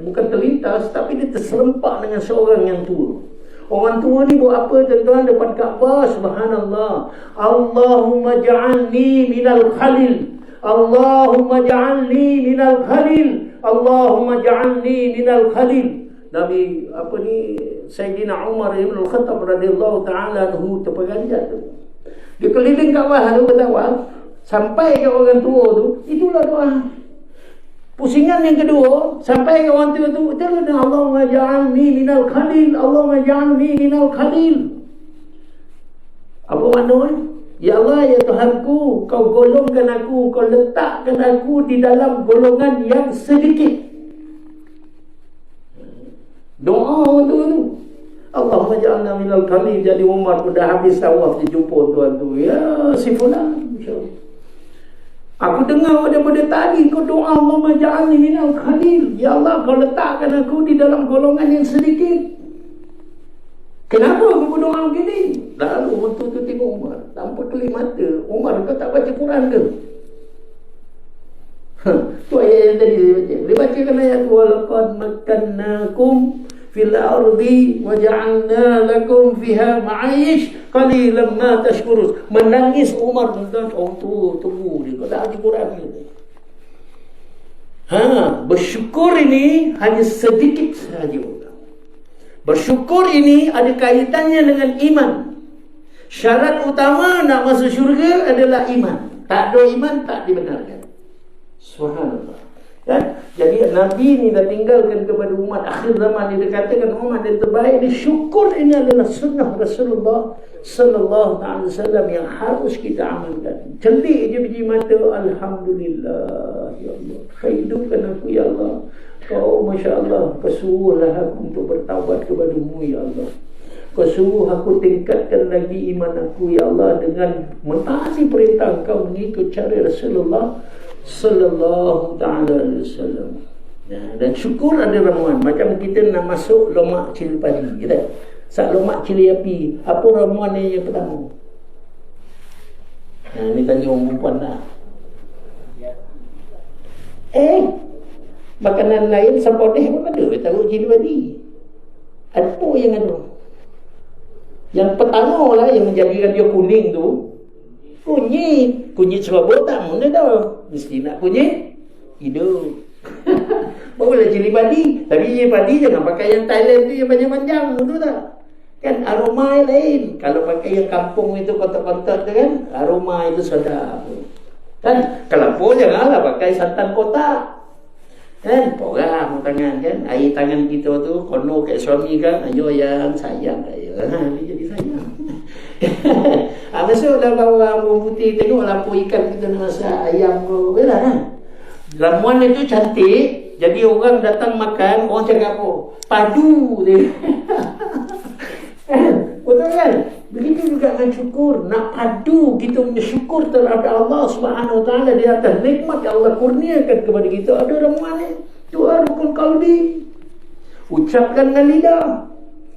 bukan terlintas, tapi dia terserempak dengan seorang yang tua. Orang tua ni buat apa tuan-tuan depan Kaabah? Subhanallah. Allahumma ja'alni minal khalil. Allahumma ja'alni minal khalil. Allahumma ja'alni minal khalil. Nabi Sayyidina Umar bin Khattab radhiyallahu ta'ala anhu terperanjat tu. Dia keliling Kaabah tu bertawaf sampai ke orang tua tu, itulah doa. Pusingan yang kedua sampai ke orang tua tu, itulah doa, Allahumma ja'alni minal khalil, Allahumma ja'alni minal khalil. Apa maknanya? Ya Allah, Ya Tuhanku, kau golongkan aku, kau letakkan aku di dalam golongan yang sedikit. Doa orang tua tu, Allahumma ja'alna minal khalil. Jadi Umar pun dah habis tawaf, dia jumpa tuan tu, ya si fulan, insya-Allah, aku dengar daripada tadi kau doa Allahumma ja'alni minal khalil. Ya Allah, kau letakkan aku di dalam golongan yang sedikit. Kenapa aku berdoa begini? Lalu orang tu tengok Umar, tanpa kelip mata. Umar, kau tak baca Quran ke? Tu ayat yang tadi dia baca. Dia bacakan ayat walaqad makkannakum fil ardi waja'alna lakum fiha ma'ish qalilan ma tashkurun. Menangis Umar tentang orang tua tunggu dia. Kau tak baca Quran ni. Bersyukur ini hanya sedikit sahaja orang. Bersyukur ini ada kaitannya dengan iman. Syarat utama nak masuk syurga adalah iman. Tak ada iman, tak dibenarkan. Subhanallah. Kan? Jadi Nabi ni dah tinggalkan kepada umat akhir zaman ni, dia katakan umat yang terbaik ni. Syukur ini adalah sunnah Rasulullah sallallahu alaihi wasallam yang harus kita amalkan. Celik je biji mata, alhamdulillah ya Allah, hidupkan aku ya Allah. Kau masya-Allah, kau suruhlah aku untuk bertaubat kepada-Mu ya Allah. Kau suruh aku tingkatkan lagi iman aku ya Allah dengan mentaati perintah Kau, mengikut cara Rasulullah sallallahu ta'ala alaihi wasallam. Dan syukur ada ramuan. Macam kita nak masuk lomak cili padi, kita sak lomak cili api, apa ramuan yang pertama? Ni tanya orang perempuan dah. Makanan lain sampodeh pun ada, taruh cili padi. Apa yang ada? Yang pertama lah yang menjadikan dia kuning tu, kunyit sebab botak mana dah. Mesti nak kunyit hidup. Barulah cili padi. Tapi cili padi jangan pakai yang Thailand tu yang panjang-panjang tu tak. Kan aroma lain. Kalau pakai yang kampung itu kotak-kotak tu kan, aroma itu sedap. Kan kelapa janganlah pakai santan kotak. Kan porang tangan kan, air tangan kita tu kono kat suami kan, ayo yang sayang dia. Dia jadi sayang. Masuklah bawang putih, tengok lampu ikan kita nak masak ayam tu, betul kan? Ramuan itu cantik, jadi orang datang makan, orang cakap apa? Padu dia. Betul kan? Begitu juga dengan syukur. Nak padu kita punya syukur terhadap Allah Subhanahu Wa Taala di atas nikmat yang Allah kurniakan kepada kita. Ada ramuan ni. Doa rukun qalbi. Ucapkan dengan lidah.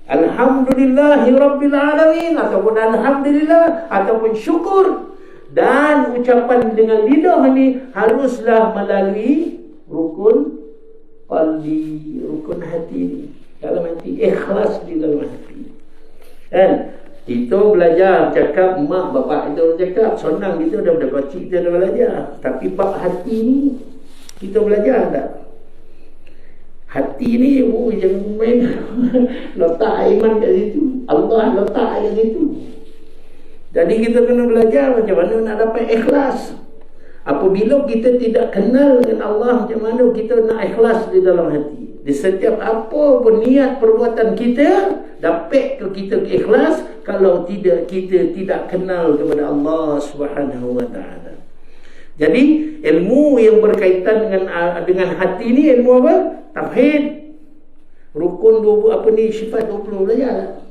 Alhamdulillahi Rabbil Alamin, ataupun Alhamdulillah, ataupun syukur. Dan ucapan dengan lidah ni haruslah melalui rukun qalbi, rukun hati ni. Dalam hati, ikhlas di dalam hati. Kan? Kita belajar cakap, mak bapak kita cakap senang, kita dah kecil kita dah belajar. Tapi bab hati ni kita belajar tak? Hati ni jangan main. Letak iman kat situ, Allah letak kat situ. Jadi kita kena belajar macam mana nak dapat ikhlas. Apabila kita tidak kenal dengan Allah, macam mana kita nak ikhlas di dalam hati. Di setiap apa pun niat perbuatan kita, dapat ke kita ikhlas. Kalau tidak, kita tidak kenal kepada Allah Subhanahu Wa Taala. Jadi ilmu yang berkaitan dengan hati ni ilmu apa? Tauhid. Rukun 20 apa ni, sifat 20 belajar.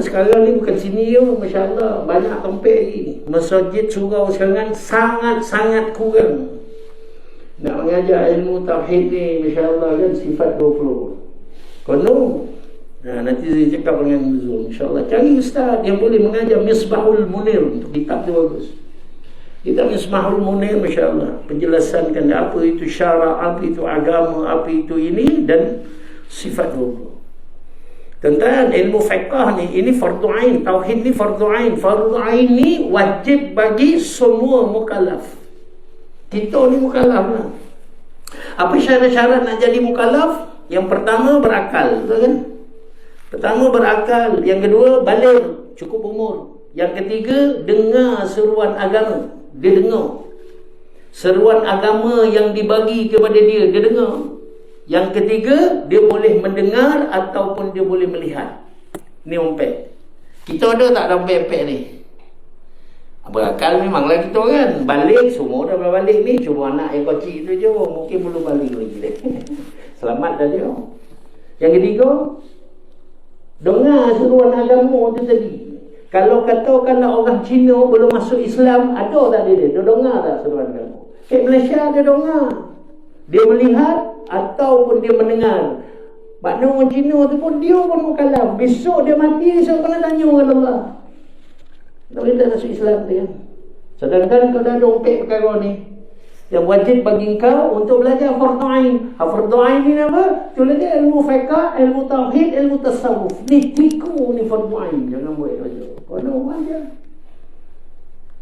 Sekarang ni bukan sini yo, masya-Allah, banyak tempat lagi. Masjid surau sekarang sangat-sangat kurang. Nak mengajar ilmu tauhid ni, masya-Allah kan, sifat 20. Kono. Nanti saya cakap dengan Zul, insya-Allah. Cari ustaz yang boleh mengajar Misbahul Munir, untuk kitab tu bagus. Kitab Misbahul Munir, masya-Allah, penjelasan kan apa itu syarak, apa itu agama, apa itu ini, dan sifat 20. Tentang ilmu fiqh ni, ini fardu ain. Tauhid ni fardu ain. Fardu ain ni wajib bagi semua mukallaf. Kita ni mukallaf lah. Apa syarat-syarat nak jadi mukallaf? Yang pertama berakal, betul kan? Pertama berakal. Yang kedua baligh, cukup umur. Yang ketiga dengar seruan agama. Dia dengar seruan agama yang dibagi kepada dia, dia dengar. Yang ketiga, dia boleh mendengar ataupun dia boleh melihat. Ni umpet. Kita ada tak dalam umpet ni? Berakal memanglah kita kan. Balik, semua dah balik ni. Cuma anak yang kecil tu je, mungkin belum balik lagi. Selamat dah dia. Yang ketiga, dengar seruan agama tu tadi. Kalau katakanlah orang Cina belum masuk Islam, ada tak dia? Dia dengar tak seruan agama? Kat Malaysia dia dengar. Dia melihat ataupun dia mendengar. Makna orang Cina tu pun dia pun mukallaf. Besok dia mati, besok kena tanya dengan Allah. Tak boleh tak masuk Islam tu kan. Sedangkan kalau dah ada umpet perkara ni, yang wajib bagi engkau untuk belajar fardu ain. Fardu ain ni apa? Tu lagi ilmu fiqh, ilmu tauhid, ilmu tasawuf. Ni tiku ni fardu ain. Jangan buat saja. Kalau aja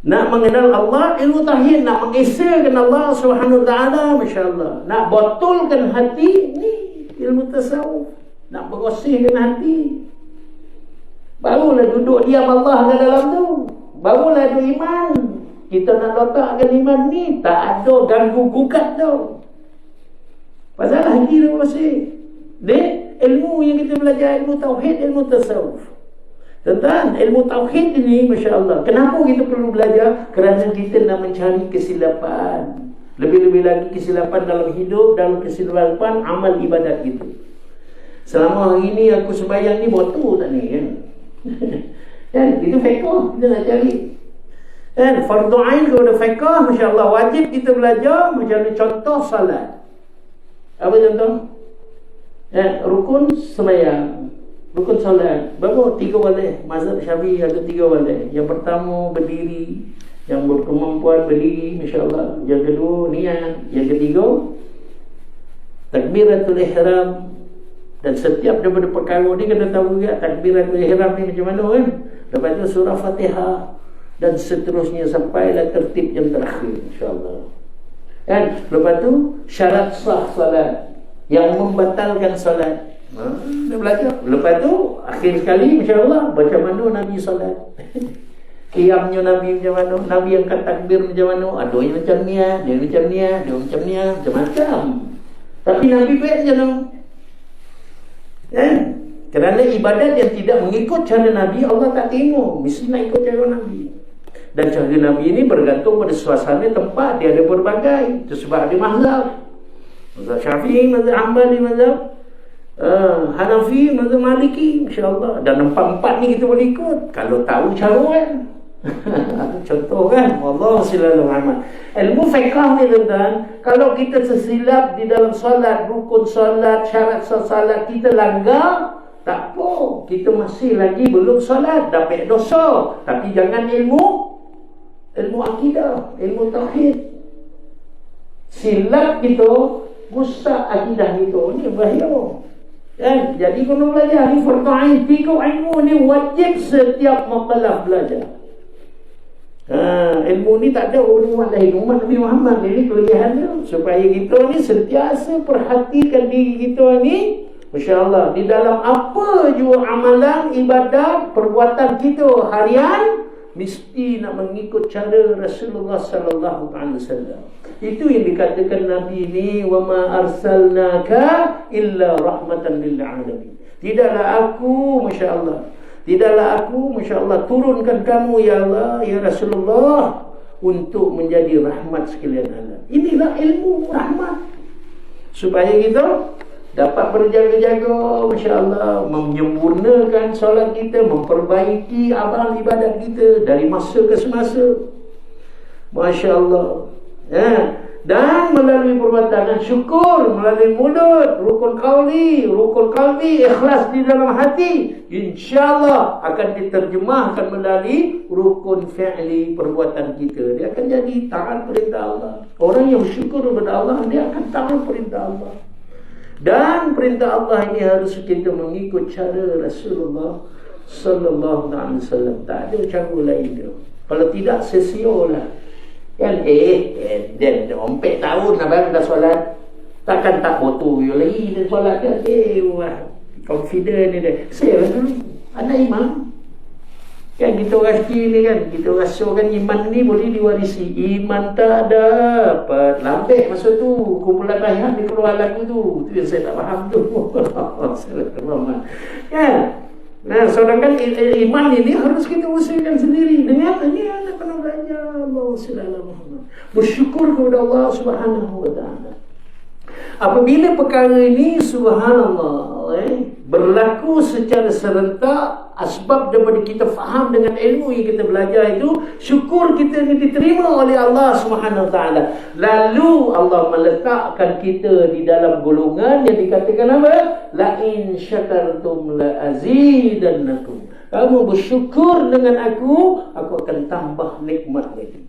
nak mengenal Allah, ilmu tauhid, nak mengesahkan Allah Subhanahu Wa Taala, masya-Allah. Nak betulkan hati, ni ilmu tasawuf. nak bersihkan hati. Barulah duduk diam Allah ke dalam tu. Barulah ada iman. Kita nak letakkan iman ni, tak ada ganggu gugat tu. Pasal hati dia bersih. Dia ilmu yang kita belajar, ilmu tauhid, ilmu tasawuf. Tentang ilmu tauhid ini, Masya Allah, kenapa kita perlu belajar? Kerana kita nak mencari kesilapan. Lebih-lebih lagi kesilapan dalam hidup, dalam kesilapan amal ibadat kita. Selama hari ni aku sembahyang ni botol tak ni kan? Kan? Itu fiqh kita nak cari. Kan? Fardu ain kalau ada fiqh, Masya Allah, wajib kita belajar macam mana contoh salat. Apa contoh? Rukun sembahyang, rukun solat. Berapa? 3 walih. Mazhab Syafi'i ada 3 walih. Yang pertama berdiri, yang berkemampuan berdiri, Masya-Allah. Yang kedua niat, yang ketiga takbiratul ihram. Dan setiap daripada perkara ni kena tahu juga takbiratul ihram ni macam mana kan. Lepas tu surah Fatihah dan seterusnya sampailah tertib yang terakhir, Insya-Allah. Kan? Lepas tu syarat sah solat, yang membatalkan solat. Dia belajar. Lepas tu akhir sekali, Masya-Allah, macam mana Nabi solat. Qiyamnya Nabi macam mana, Nabi angkat takbir macam mana. Ada yang macam ni, dia macam ni, dia macam ni, macam-macam. Tapi Nabi buat macam mana? Kerana ibadat yang tidak mengikut cara Nabi, Allah tak tengok. Mesti nak ikut cara Nabi. Dan cara Nabi ini bergantung pada suasana tempat. Dia ada berbagai. Itu sebab ada mazhab. Mazhab Syafi'i, mazhab Hanbali, mazhab Hanafi, mazhab Maliki, Masya-Allah. Dan empat-empat ni kita boleh ikut kalau tahu cara kan. Contoh kan, Allah silalah Muhammad. Ilmu fiqh ni tuan-tuan, kalau kita tersilap di dalam solat, rukun solat, syarat solat kita langgar, tak apa, kita masih lagi belum solat, dapat dosa. Tapi jangan ilmu akidah, ilmu tauhid. Silap kita, rusak akidah kita, ni bahaya. Kan? Jadi kena belajar ni fardu ain. Tiga ilmu ni wajib setiap mukallaf belajar. Ilmu ni tak ada umat lain, umat Nabi Muhammad ni kelebihannya. Supaya kita ni sentiasa perhatikan diri kita ni, Masya-Allah, di dalam apa jua amalan, ibadat, perbuatan kita harian, mesti nak mengikut cara Rasulullah sallallahu alaihi wasallam. Itu yang dikatakan Nabi ni, wa ma arsalnaka illa rahmatan lil alamin. Tidaklah aku, Masya-Allah, turunkan kamu ya Allah, ya Rasulullah, untuk menjadi rahmat sekalian alam. Inilah ilmu rahmat. Supaya kita dapat berjaga-jaga, Masya-Allah, menyempurnakan solat kita, memperbaiki amal ibadat kita dari masa ke semasa. Masya-Allah. Dan melalui perbuatan syukur, melalui mulut, rukun qalbi, ikhlas di dalam hati, insya-Allah akan diterjemahkan melalui rukun fi'li, perbuatan kita. Dia akan jadi taat perintah Allah. Orang yang bersyukur kepada Allah, dia akan taat perintah Allah. Dan perintah Allah ini harus kita mengikut cara Rasulullah sallallahu alaihi wasallam. Tak ada cara lain dia. Kalau tidak, sia-sialah. Kan dan 4 tahun dah baru dah solat, takkan tak betul lagi dia solat dia. Wah, confident dia. Saya dulu anak imam. Kan kita orang ni kan, kita rasa kan iman ni boleh diwarisi. Iman tak dapat lambek masa tu. Kumpulan rakyat dia keluar lagu tu. Tu yang saya tak faham tu. Kan? Nah, sedangkan iman ini harus kita usahakan sendiri. Dengan ini anda kena belajar. Allah sallallahu Muhammad. Bersyukur kepada Allah Subhanahu wa taala. Apabila perkara ini, subhanallah, berlaku secara serentak, asbab daripada kita faham dengan ilmu yang kita belajar itu, syukur kita ini diterima oleh Allah Subhanahu wa taala. Lalu Allah meletakkan kita di dalam golongan yang dikatakan apa? La in syakartum la azidannakum. Kamu bersyukur dengan aku akan tambah nikmat lagi.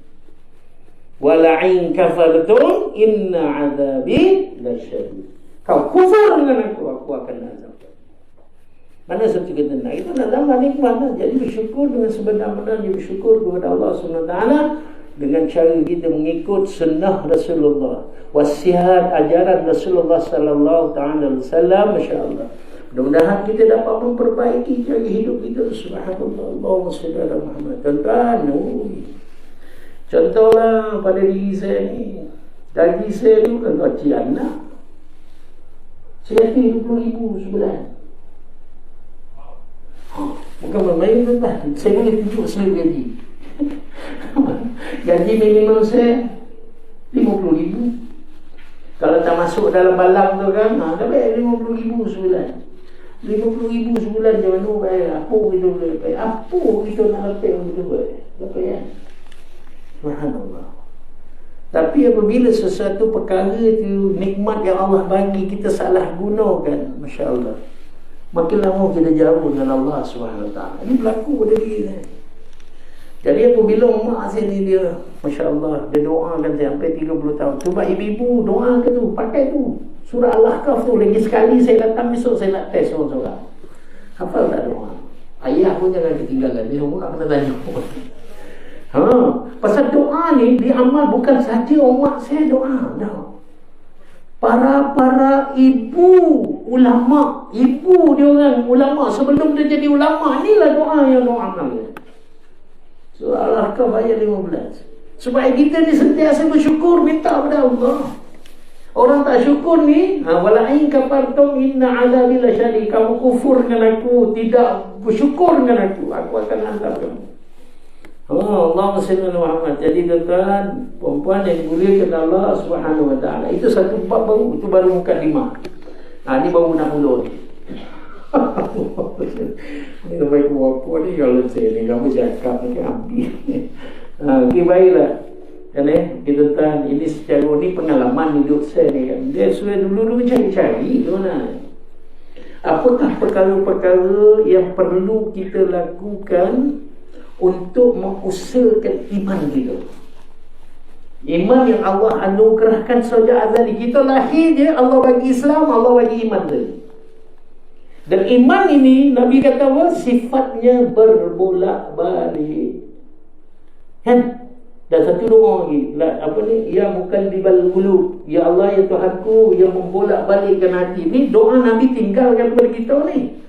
Wala in kafartum inna azabi lasyadid. Kau kufur dengan aku akan azab. Mana satu kita nak? Itu nak tambah nikmat lah. Jadi bersyukur dengan sebenar-benarnya bersyukur kepada Allah SWT dengan cara kita mengikut sunnah Rasulullah, wasiat ajaran Rasulullah sallallahu alaihi wasallam, masya-Allah. Mudah-mudahan kita dapat memperbaiki cara hidup kita. Subhanallah, Allahumma shalli ala Muhammad. Tuan-tuan, contohlah pada diri saya ni. Gaji saya ni bukan gaji anak. Saya kata 20,000 sebulan. Bukan bermain, tuan-tuan. Saya boleh tunjuk saya gaji. Gaji minimum saya 50,000. Kalau tak masuk dalam balang tu kan, dah bayar 50,000 sebulan. 50,000 sebulan je mana bayar. Apa kita boleh bayar? Apa kita nak lepas kita bayar? Lepas ya? Subhanallah. Tapi apabila sesuatu perkara tu, nikmat yang Allah bagi, kita salah gunakan, Masya Allah, makin lama kita jauh dengan Allah SWT. Ini berlaku pada diri saya. Jadi apabila mak saya ni dia, Masya Allah, dia doakan saya sampai 30 tahun. Cuba ibu-ibu doa ke tu, pakai tu surah Al-Ahqaf tu. Lagi sekali saya datang besok, saya nak test orang-orang hafal tak doa. Ayah pun jangan ketinggalan. Dia semua nak kena tanya. Pasal doa ni diamal bukan saja mak saya doa, dah. Para ibu ulama, ibu dia orang ulama sebelum dia jadi ulama, inilah doa yang doa amal. Surah Al-Ahqaf ayat 15. Supaya kita ni sentiasa bersyukur, minta kepada Allah. Orang tak syukur ni, wala'in kafartum inna azabi lasyadid. Kamu kufur dengan aku, tidak bersyukur dengan aku akan hantar kamu. Allahumma salli ala Muhammad. Jadi tuan-tuan, perempuan yang dimuliakan Allah Subhanahu wa taala, itu satu bab baru, itu baru mukadimah. Ni baru nak mula ni. Ini baik apa ni kalau saya ni kamu cakap ni ambil. Okay, baiklah. Kan kita tahu ini secara ni pengalaman hidup saya ni kan. Dia sudah dulu cari-cari mana. Apakah perkara-perkara yang perlu kita lakukan untuk mengusahakan iman kita. Iman yang Allah anugerahkan sejak azali. Kita lahir je Allah bagi Islam, Allah bagi iman tadi. Dan iman ini Nabi kata apa? Sifatnya berbolak-balik. Kan? Dan satu doa lagi, apa ni? Ya muqallibal qulub, ya Allah ya Tuhanku yang membolak-balikkan hati. Ni doa Nabi tinggalkan kepada kita ni.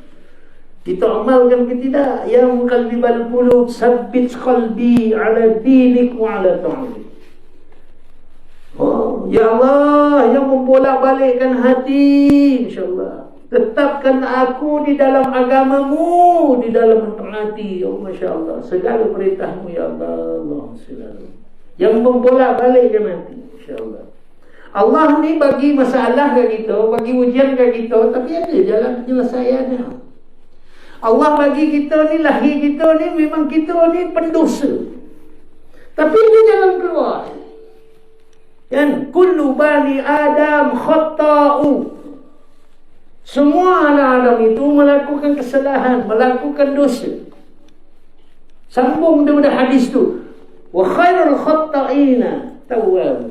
Kita amalkan ke tidak? Ya muqallibal qulub, sabbit qalbi ala dinik wa ala ta'atik. Ya Allah yang membolak-balikkan hati, insya-Allah. Tetapkan aku di dalam agamamu, di dalam mentaati. Oh Masya Allah, segala perintahmu ya Allah, Allah selalu yang membolak-balikkan hati, Masya Allah. Allah ni bagi masalah ke kita, bagi ujian ke kita, tapi ada jalan penyelesaiannya. Allah bagi kita ni, lahir kita ni, memang kita ni pendosa, tapi ada jalan keluar. Kan? Kullu bani Adam khata'u. Semua anak Adam itu melakukan kesalahan, melakukan dosa. Sambung daripada hadis tu, wa khairul khatta'ina tawwab.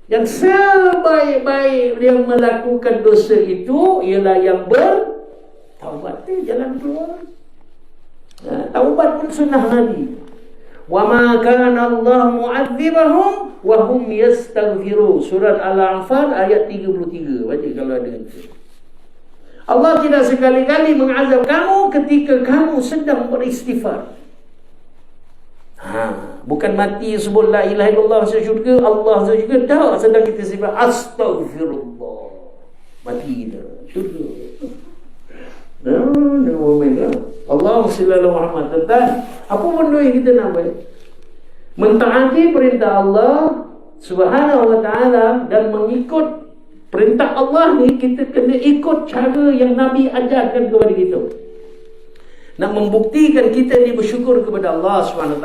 Yang sebaik-baik yang melakukan dosa itu ialah yang bertaubat. Jalan keluar. Taubat pun sunnah Nabi. Wa ma kana Allah mu'adzibahum wa hum yastaghfirun. Surat Al-Anfal ayat 33. Baca kalau ada itu. Allah tidak sekali-kali mengazab kamu ketika kamu sedang beristighfar. Bukan mati sebut la ilaha illallah masuk syurga, Allah masuk syurga, dah sedang kita istighfar astaghfirullah, mati dah syurga. Allah sallallahu Muhammad. Tentang apa benda yang kita nak buat? Mentaati perintah Allah Subhanahu wa taala dan mengikut perintah Allah ni, kita kena ikut cara yang Nabi ajarkan kepada kita. Nak membuktikan kita ni bersyukur kepada Allah SWT,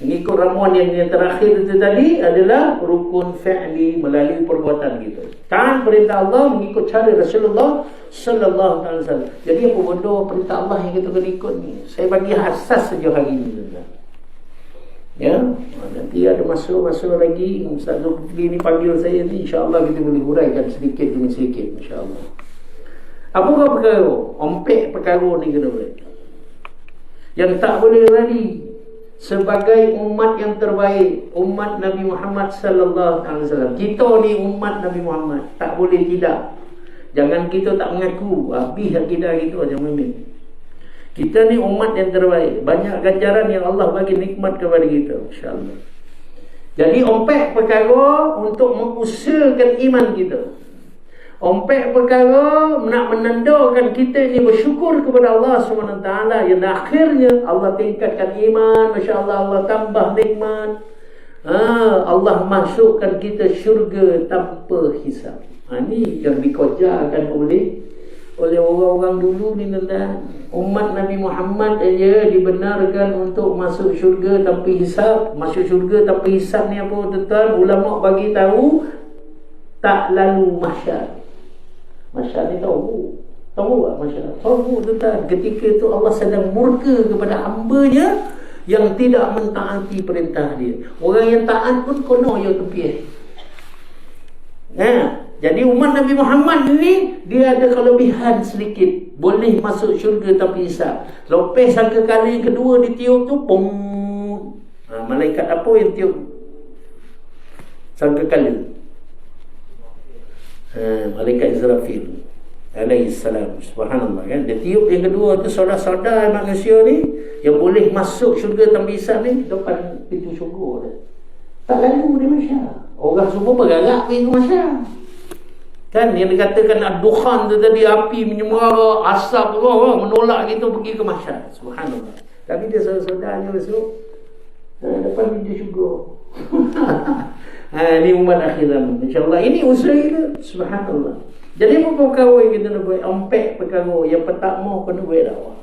mengikut ramuan yang terakhir itu tadi adalah rukun fi'li, melalui perbuatan kita. Taat perintah Allah mengikut cara Rasulullah sallallahu alaihi wasallam. Jadi apa benda perintah Allah yang kita kena ikut ni? Saya bagi asas saja hari ni. Ya, nanti ada masa lagi Ustaz Zulkifli ni panggil saya ni, insya-Allah kita boleh huraikan sedikit demi sedikit, insya-Allah. Apakah perkara? Ompek perkara ni kena buat. Yang tak boleh lari sebagai umat yang terbaik, umat Nabi Muhammad sallallahu alaihi wasallam. Kita ni umat Nabi Muhammad, tak boleh tidak. Jangan kita tak mengaku. Habis akidah kita macam mana. Kita ni umat yang terbaik. Banyak ganjaran yang Allah bagi nikmat kepada kita, insya-Allah. Jadi ompek perkara untuk mengusahakan iman kita. Ompek perkara nak menandakan kita ini bersyukur kepada Allah SWT, yang akhirnya Allah tingkatkan iman, masya-Allah, Allah tambah nikmat. Allah masukkan kita syurga tanpa hisab. Ini yang dikojarkan oleh orang-orang dulu ni, tuan-tuan. Umat Nabi Muhammad dia dibenarkan untuk masuk syurga tanpa hisab. Masuk syurga tanpa hisab ni apa, tuan-tuan? Ulama bagi tahu, tak lalu mahsyar. Mahsyar ni tahu tak mahsyar? Tahu, tuan-tuan. Ketika itu Allah sedang murka kepada hamba-Nya yang tidak mentaati perintah dia. Orang yang taat pun kono ya tepi. Jadi umat Nabi Muhammad ni dia ada kelebihan sedikit, boleh masuk syurga tanpa hisab. Lepas sangka kali kedua ditiup tu, pom. Malaikat apa yang tiup sangka kali? Malaikat Israfil alaihi salam. Subhanallah, kan? Dia tiup yang kedua tu, saudara-saudara manusia ni yang boleh masuk syurga tanpa hisab ni depan pintu syurga dia. Tak lalu dia masyarakat. Orang semua bergerak pergi ke masyarakat. Kan yang dikatakan ad-dukhan tu tadi, api menyemara, asap menolak kita pergi ke masyarakat. Subhanallah. Tapi dia saudara-saudaranya masuk depan pintu syurga. Ini umat akhir zaman, insya-Allah. Ini usaha kita. Subhanallah. Jadi apa perkara yang kita nak buat? Ompek perkara. Yang pertama kena buat dakwah.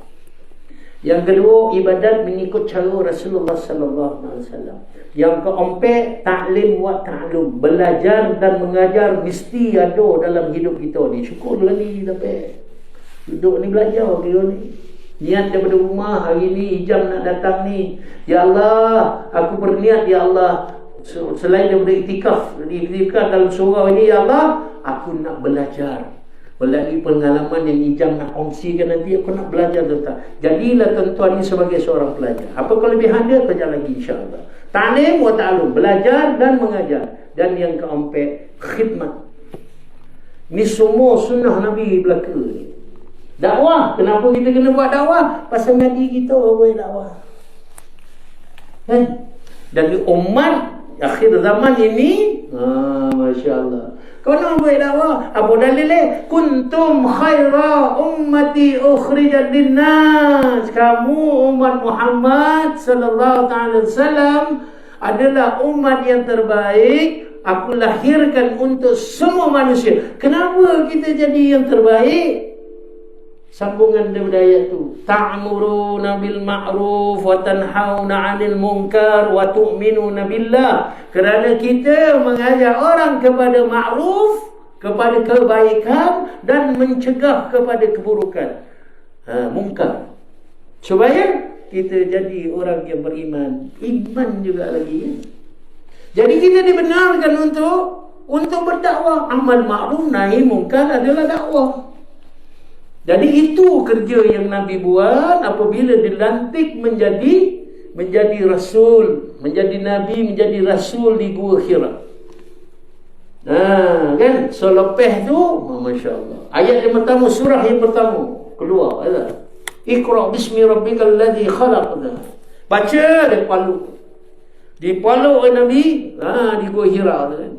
Yang kedua, ibadat mengikut cara Rasulullah sallallahu alaihi wasallam. Yang keempat, ta'lim wa ta'lum. Belajar dan mengajar mesti ada dalam hidup kita ni. Syukur lagi dapat. Duduk ni belajar dia ni. Niat daripada rumah hari ni, hijab nak datang ni. Ya Allah, aku berniat, ya Allah, selain daripada iktikaf dalam surau ini, ya Allah, aku nak belajar. Melalui pengalaman yang Ijam nak kongsikan nanti, aku nak belajar tentang. Jadilah tuan-tuan ni sebagai seorang pelajar. Apa kelebihan dia? Kerja lagi, insya-Allah. Ta'lim wa ta'lum, belajar dan mengajar. Dan yang keempat, khidmat. Ni semua sunnah Nabi belaka ni. Dakwah, kenapa kita kena buat dakwah? Pasal Nabi kita buat dakwah. Kan? Dan di umat akhir zaman ini, masya-Allah, kau nak buat dakwah. Apa dalilnya? Kuntum khaira ummati ukhrijat linnas. Kamu umat Muhammad sallallahu alaihi wasallam adalah umat yang terbaik. Aku lahirkan untuk semua manusia. Kenapa kita jadi yang terbaik? Sambungan daripada ayat tu. Ta'muruna bil ma'ruf wa tanhauna 'anil munkar wa tu'minuna billah. Kerana kita mengajar orang kepada ma'ruf, kepada kebaikan, dan mencegah kepada keburukan, munkar. Supaya kita jadi orang yang beriman. Iman juga lagi. Jadi kita dibenarkan untuk berdakwah. Amal ma'ruf nahi munkar adalah dakwah. Jadi itu kerja yang Nabi buat apabila dilantik menjadi rasul, menjadi nabi, menjadi rasul di Gua Hira. Kan? So lepas tu, masya-Allah. Ayat yang pertama, surah yang pertama keluar adalah Iqra bismi rabbikal ladzi khalaq. Baca dia paluk. Dipaluk oleh Nabi di Gua Hira tu kan.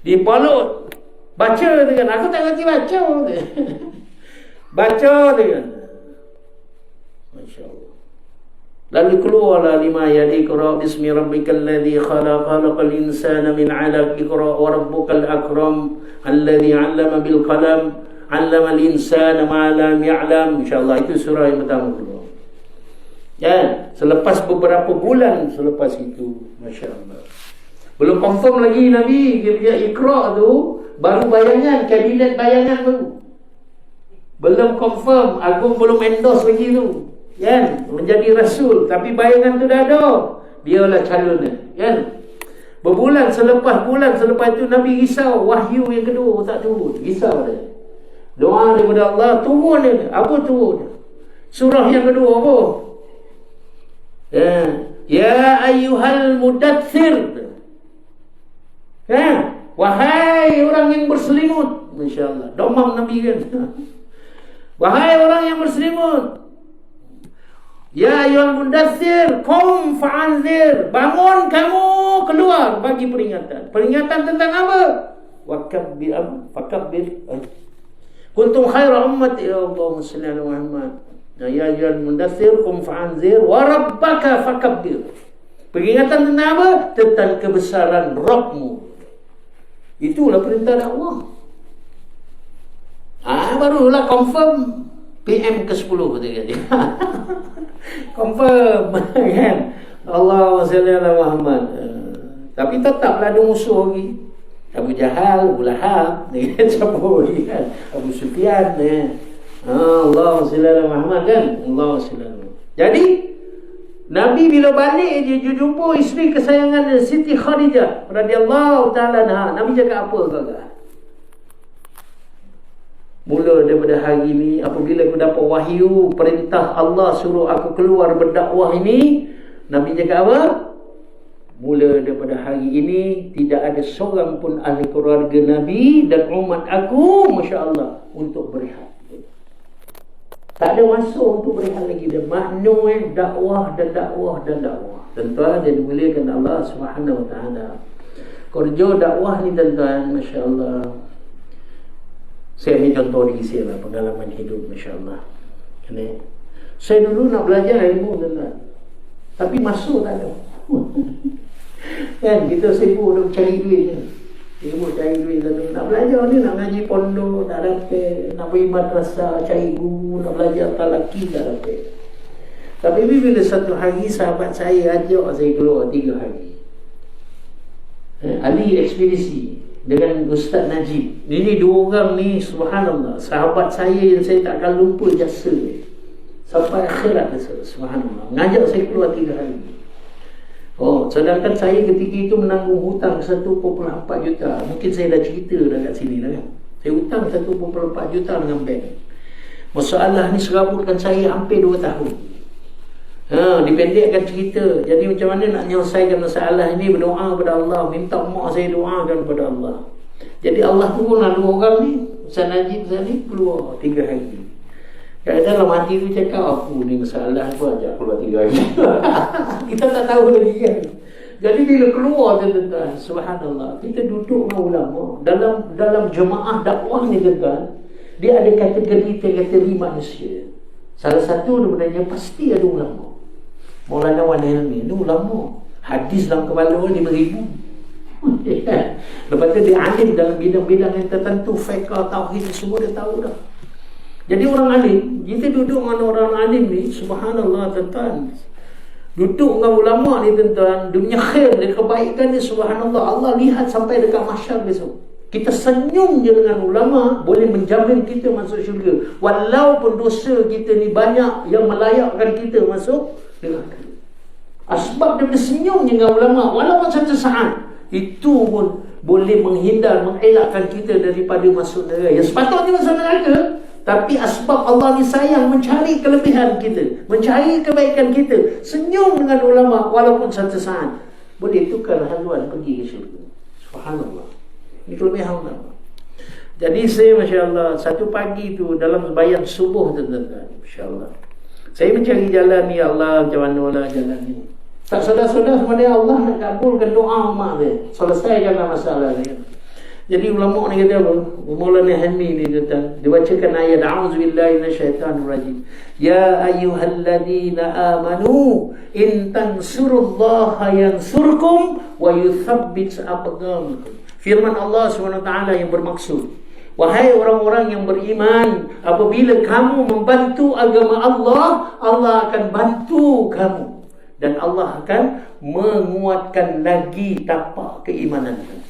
Dipaluk. Baca tu kan. Aku tak ngerti baca tu. Baca dia. Masya-Allah. Lalu keluarlah 5 ayat. Iqra bismi rabbikal ladzi khalaq, khalaqal insana min 'alaq, iqra wa rabbukal akram alladzi 'allama bil qalam, 'allamal insana ma lam ya'lam. Insya-Allah itu surah yang pertama keluar. Ya, selepas beberapa bulan selepas itu, masya-Allah. Belum confirm lagi Nabi dia iqra tu, baru bayangan, kabinet bayangan baru. Belum confirm, Agung belum endorse lagi tu, kan? Menjadi rasul, tapi bayangan tu dah ada. Dialah calonnya, kan? Bulan selepas itu Nabi risau, wahyu yang kedua tak turun. Risau dia. Doa daripada Allah turun dia. Apa turun? Surah yang kedua apa? Ya ayyuhal mudaththir. Kan? Wahai orang yang berselimut. Masya Allah, domam Nabi kan. Wahai orang yang berselimut, ya ayyuhal mudaththir, qum fa'anzir. Bangun kamu, keluar bagi peringatan. Peringatan tentang apa? Fakabbir. Kuntum khaira ummati, ya Allahumma shalli ala Muhammad. Ya ayyuhal mudaththir, qum fa'anzir wa rabbaka fakabbir. Peringatan tentang apa? Tentang kebesaran Rabbmu. Itulah perintah dakwah. Barulah confirm PM ke-10 dia. Confirm kan. Allahumma salli ala Muhammad. Tapi tetaplah ada musuh lagi. Abu Jahal, Abu Lahab, siapa lagi kan? Abu Sufyan Allahumma salli ala Muhammad kan. Allahumma salli ala Muhammad. Jadi Nabi bila balik dia jumpa isteri kesayangan Siti Khadijah radhiyallahu taala anha. Nabi cakap apa tuan-tuan? Mula daripada hari ini, apabila aku dapat wahyu perintah Allah suruh aku keluar berdakwah ini, Nabi cakap apa? Mula daripada hari ini tidak ada seorang pun ahli keluarga Nabi dan umat aku, Masya Allah, untuk berehat. Tak ada masa untuk berehat lagi. Dia makna dakwah dan dakwah dan dakwah. Tuan-tuan, dia dimuliakan Allah Subhanahu Wa Taala. Kerja dakwah ni tuan-tuan, Masya Allah. Saya ambil contoh diri saya lah, pengalaman hidup, Masya Allah. Saya dulu nak belajar ilmu, tuan-tuan, tapi masuk tak ada. Kan, kita sibuk nak cari duit je. Sibuk cari duit, tuan-tuan. Nak belajar ni, nak ngaji pondok, tak dapat. Nak pergi madrasah, cari guru, nak belajar talaki, tak dapat. Tapi bila satu hari sahabat saya ajak saya keluar 3 hari. Ali ekspedisi dengan Ustaz Najib. Ini 2 orang ni, subhanallah, sahabat saya yang saya tak akan lupa jasa ni sampai akhirat, subhanallah. Ngajak saya keluar 3 hari. Sedangkan saya ketika itu menanggung hutang 1.4 juta. Mungkin saya dah cerita dah kat sini dah kan. Saya hutang 1.4 juta dengan bank. Masalah ni serabutkan saya hampir 2 tahun. Dipendekkan cerita. Jadi macam mana nak menyelesaikan masalah ini? Berdoa kepada Allah, minta mak saya doakan kepada Allah. Jadi Allah turunlah 2 orang ni, Ustaz Najib ni keluar 3 hari. Dalam hati tu cakap, aku ni masalah apa ajak keluar 3 hari. Kita tak tahu lagi kan. Jadi bila keluar tuan-tuan, subhanallah, kita duduk dengan ulama dalam jemaah dakwah ni tuan-tuan. Dia ada kategori manusia. Salah satu sebenarnya pasti ada ulama. Maulana Wan Helmi ni ulama. Hadis dalam kepala 5,000. Lepas tu dia alim dalam bidang-bidang yang tertentu, fiqh, tauhid, semua dia tahu dah. Jadi orang alim, kita duduk dengan orang alim ni, subhanallah tuan-tuan. Duduk dengan ulama ni tuan-tuan, dunia khair, dia kebaikan ni, subhanallah, Allah lihat sampai dekat mahsyar besok. Kita senyum je dengan ulama, boleh menjamin kita masuk syurga. Walaupun dosa kita ni banyak yang melayakkan kita masuk neraka. Asbab daripada senyum je dengan ulama, walaupun satu saat, itu pun boleh menghindar, mengelakkan kita daripada masuk neraka. Yang sepatutnya masuk neraka, tapi asbab Allah ni sayang mencari kelebihan kita, mencari kebaikan kita. Senyum dengan ulama walaupun satu saat, boleh tukar haluan pergi ke syurga. Subhanallah. Ini kelebihan ulama. Jadi saya, Masya Allah, satu pagi tu dalam sembahyang subuh tuan-tuan, Masya Allah, saya mencari jalan ni, Allah macam mana lah jalan ni. Tak sedar-sedar sebenarnya Allah nak kabulkan doa umat dia, selesaikanlah masalah dia. Jadi ulama ni kata apa? Maulana Helmi ni kata, dibacakan ayat a'udzubillahi minasyaitanir rajim. Ya ayyuhalladzina amanu in tansurullaha yansurkum wa yuthabbit aqdamakum. Firman Allah SWT yang bermaksud, wahai orang-orang yang beriman, apabila kamu membantu agama Allah, Allah akan bantu kamu dan Allah akan menguatkan lagi tapak keimanan kamu.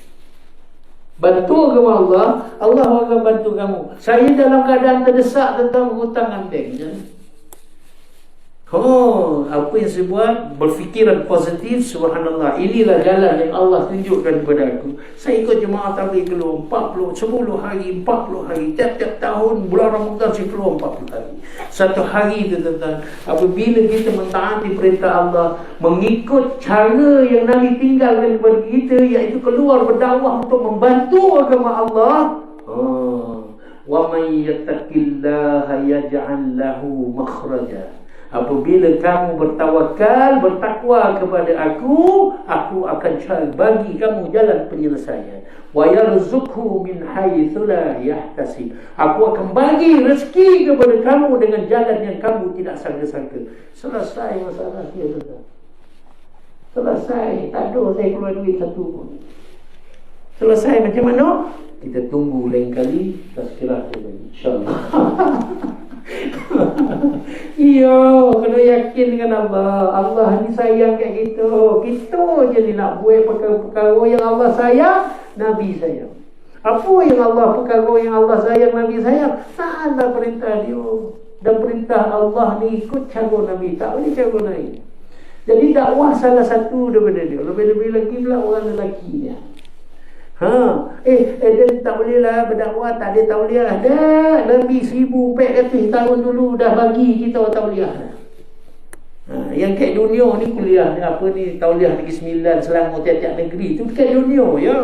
Bantu agama Allah, Allah akan bantu kamu. Saya dalam keadaan terdesak tentang hutang bank. Apa yang saya buat, berfikiran positif. Subhanallah, inilah jalan yang Allah tunjukkan kepada aku. Saya ikut jemaah tabligh keluar 10 hari, 40 hari. Tiap-tiap tahun bulan Ramadan saya keluar 40 hari. Satu hari itu tentang apabila kita mentaati perintah Allah, mengikut cara yang Nabi tinggalkan kepada kita, iaitu keluar berdakwah untuk membantu agama Allah. Wa man yattaqillaha yaj'al lahu makhraja. Apabila kamu bertawakal, bertakwa kepada aku akan bagi kamu jalan penyelesaian. Wa yarzuqhu min haitsu la yahtasib. Aku akan bagi rezeki kepada kamu dengan jalan yang kamu tidak sangka-sangka. Selesai masalah dia, tuan. Selesai, tak ada saya keluar duit satu pun. Selesai macam mana? Kita tunggu lain kali tazkirah lagi, insya-Allah. Kena yakin dengan Allah. Allah ni sayang kat kita. Kita je ni nak buat perkara-perkara yang Allah sayang, Nabi sayang. Apa yang Allah, perkara yang Allah sayang, Nabi sayang? Taatlah perintah dia. Dan perintah Allah ni ikut cara Nabi, tak boleh cara lain. Jadi dakwah salah satu daripada dia. Lebih-lebih lagi pula orang lelaki ni. Dia tak boleh lah berdakwah, tak ada tauliah dah. Lebih 1400 tahun dulu dah bagi kita tauliah dah. Yang kat dunia ni kuliah apa ni, tauliah Negeri Sembilan, Selangor, tiap-tiap negeri tu kat dunia ya.